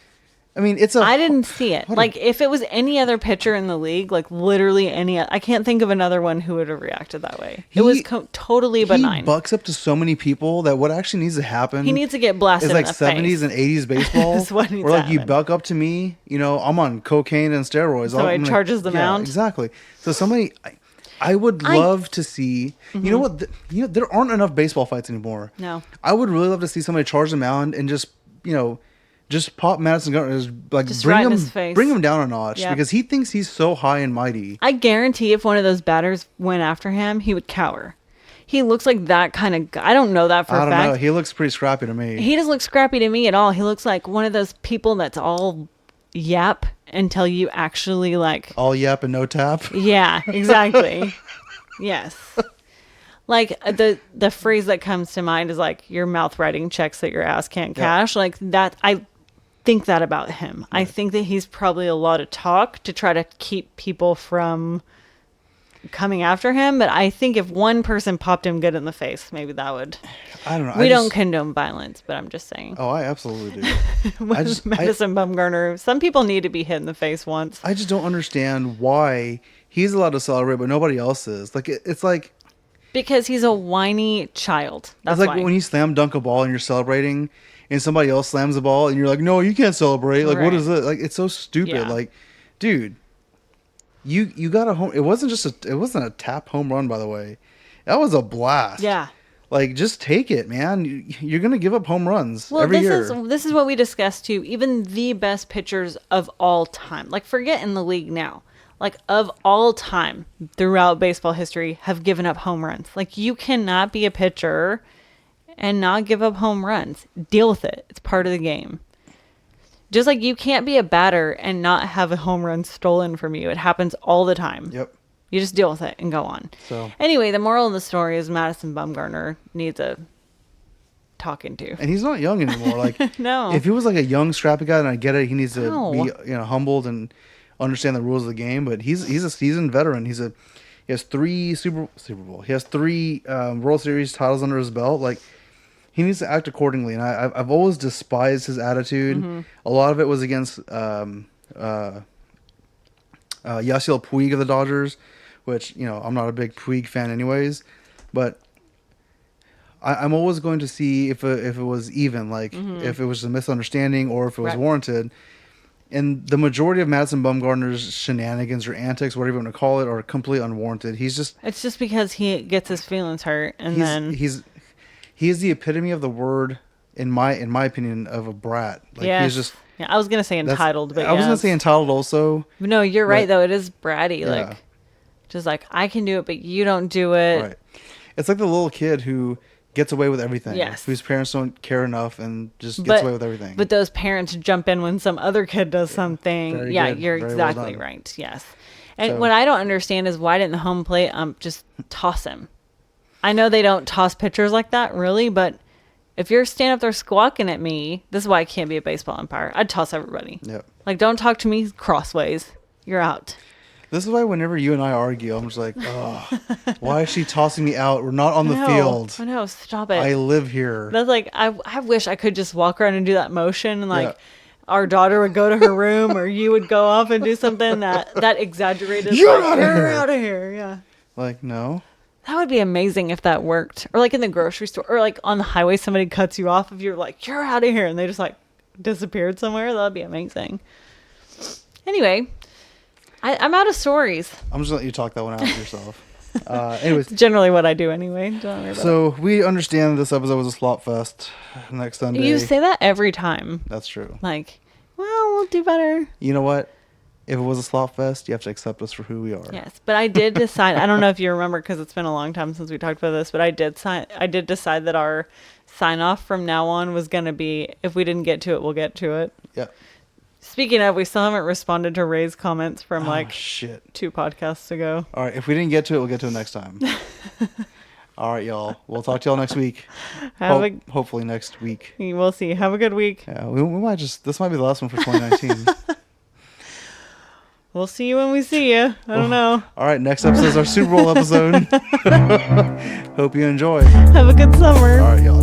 I mean, I didn't see it. Like, if it was any other pitcher in the league, like literally I can't think of another one who would have reacted that way. It was totally benign. He bucks up to so many people that what actually needs to happen... He needs to get blasted in like the 70s face. and 80s baseball. Is what needs where like to you happen. buck up to me, you know, I'm on cocaine and steroids. So he charges the mound? Exactly. So somebody... I would love to see. You know what? There aren't enough baseball fights anymore. No. I would really love to see somebody charge the mound and just pop Madison Bumgarner, Just right in his face. bring him down a notch because he thinks he's so high and mighty. I guarantee if one of those batters went after him, he would cower. He looks like that kind of guy. I don't know that for a fact. I don't know. He looks pretty scrappy to me. He doesn't look scrappy to me at all. He looks like one of those people that's all yap until you actually like... All yap and no tap? Yeah, exactly. Yes. Like the phrase that comes to mind is like your mouth writing checks that your ass can't cash. Like that, I think that about him. Right. I think that he's probably a lot of talk to try to keep people from coming after him. But I think if one person popped him good in the face, maybe that would... I don't know. We don't condone violence, but I'm just saying. Oh, I absolutely do. Madison Bumgarner, some people need to be hit in the face once. I just don't understand why he's allowed to celebrate, but nobody else is. Like it's like because he's a whiny child. That's it's like why. when you slam dunk a ball and you're celebrating, and somebody else slams the ball, and you're like, "No, you can't celebrate." Like, what is it? Like, it's so stupid. Yeah. Like, dude, you got a home. It wasn't a tap home run, by the way. That was a blast. Yeah. Like, just take it, man. You're gonna give up home runs every year. This is what we discussed too. Even the best pitchers of all time, like forget in the league now, like of all time throughout baseball history, have given up home runs. Like you cannot be a pitcher and not give up home runs. Deal with it. It's part of the game. Just like you can't be a batter and not have a home run stolen from you. It happens all the time. Yep. You just deal with it and go on. So anyway, the moral of the story is Madison Bumgarner needs a talking to. And he's not young anymore. Like no. If he was like a young scrappy guy, then I get it. He needs to be humbled and understand the rules of the game. But he's a seasoned veteran. He has 3 Super Bowl. He has 3 World Series titles under his belt. Like he needs to act accordingly. And I've always despised his attitude. Mm-hmm. A lot of it was against Yasiel Puig of the Dodgers, which, I'm not a big Puig fan anyways, but I'm always going to see if it was even, like if it was a misunderstanding or if it was warranted. And the majority of Madison Bumgarner's shenanigans or antics, whatever you want to call it, are completely unwarranted. It's just because he gets his feelings hurt, and he is the epitome of the word, in my opinion, of a brat. Like he's just Yeah, I was gonna say entitled, but I was yeah, gonna say entitled also. no, you're right but- though. It is bratty, Yeah. like just like I can do it, but you don't do it. Right. It's like the little kid who gets away with everything. Yes. Whose parents don't care enough and just gets But- away with everything. But those parents jump in when some other kid does something. Very Yeah, good. you're Very well exactly done. right. Yes. And So- what I don't understand is why didn't the home plate just toss him? I know they don't toss pitchers like that, really, but if you're standing up there squawking at me, this is why I can't be a baseball umpire. I'd toss everybody. Yep. Like, don't talk to me crossways. You're out. This is why whenever you and I argue, I'm just like, oh, why is she tossing me out? We're not on the No, field. I know. Stop it. I live here. That's like, I wish I could just walk around and do that motion and like, Yeah. our daughter would go to her room or you would go off and do something that exaggerated. You're like, outta You're here." out of here. Yeah. Like, no. That would be amazing if that worked. Or like in the grocery store or like on the highway, somebody cuts you off if you're like, you're out of here. And they just like disappeared somewhere. That'd be amazing. Anyway, I'm out of stories. I'm just gonna let you talk that one out yourself. Anyways, It's generally what I do anyway. Don't worry about so we understand this episode was a slop fest next it. Sunday. You say that every time. That's true. Like, well, we'll do better. You know what? If it was a slop fest, you have to accept us for who we are. Yes, but I did decide. I don't know if you remember because it's been a long time since we talked about this. But I did decide that our sign off from now on was going to be if we didn't get to it, we'll get to it. Yeah. Speaking of, we still haven't responded to Ray's comments from like shit. 2 podcasts ago. All right. If we didn't get to it, we'll get to it next time. All right, y'all. We'll talk to y'all next week. Hopefully next week. We'll see. Have a good week. Yeah, we might just. This might be the last one for 2019. We'll see you when we see you. I don't know. All right. Next episode is our Super Bowl episode. Hope you enjoy. Have a good summer. All right, y'all.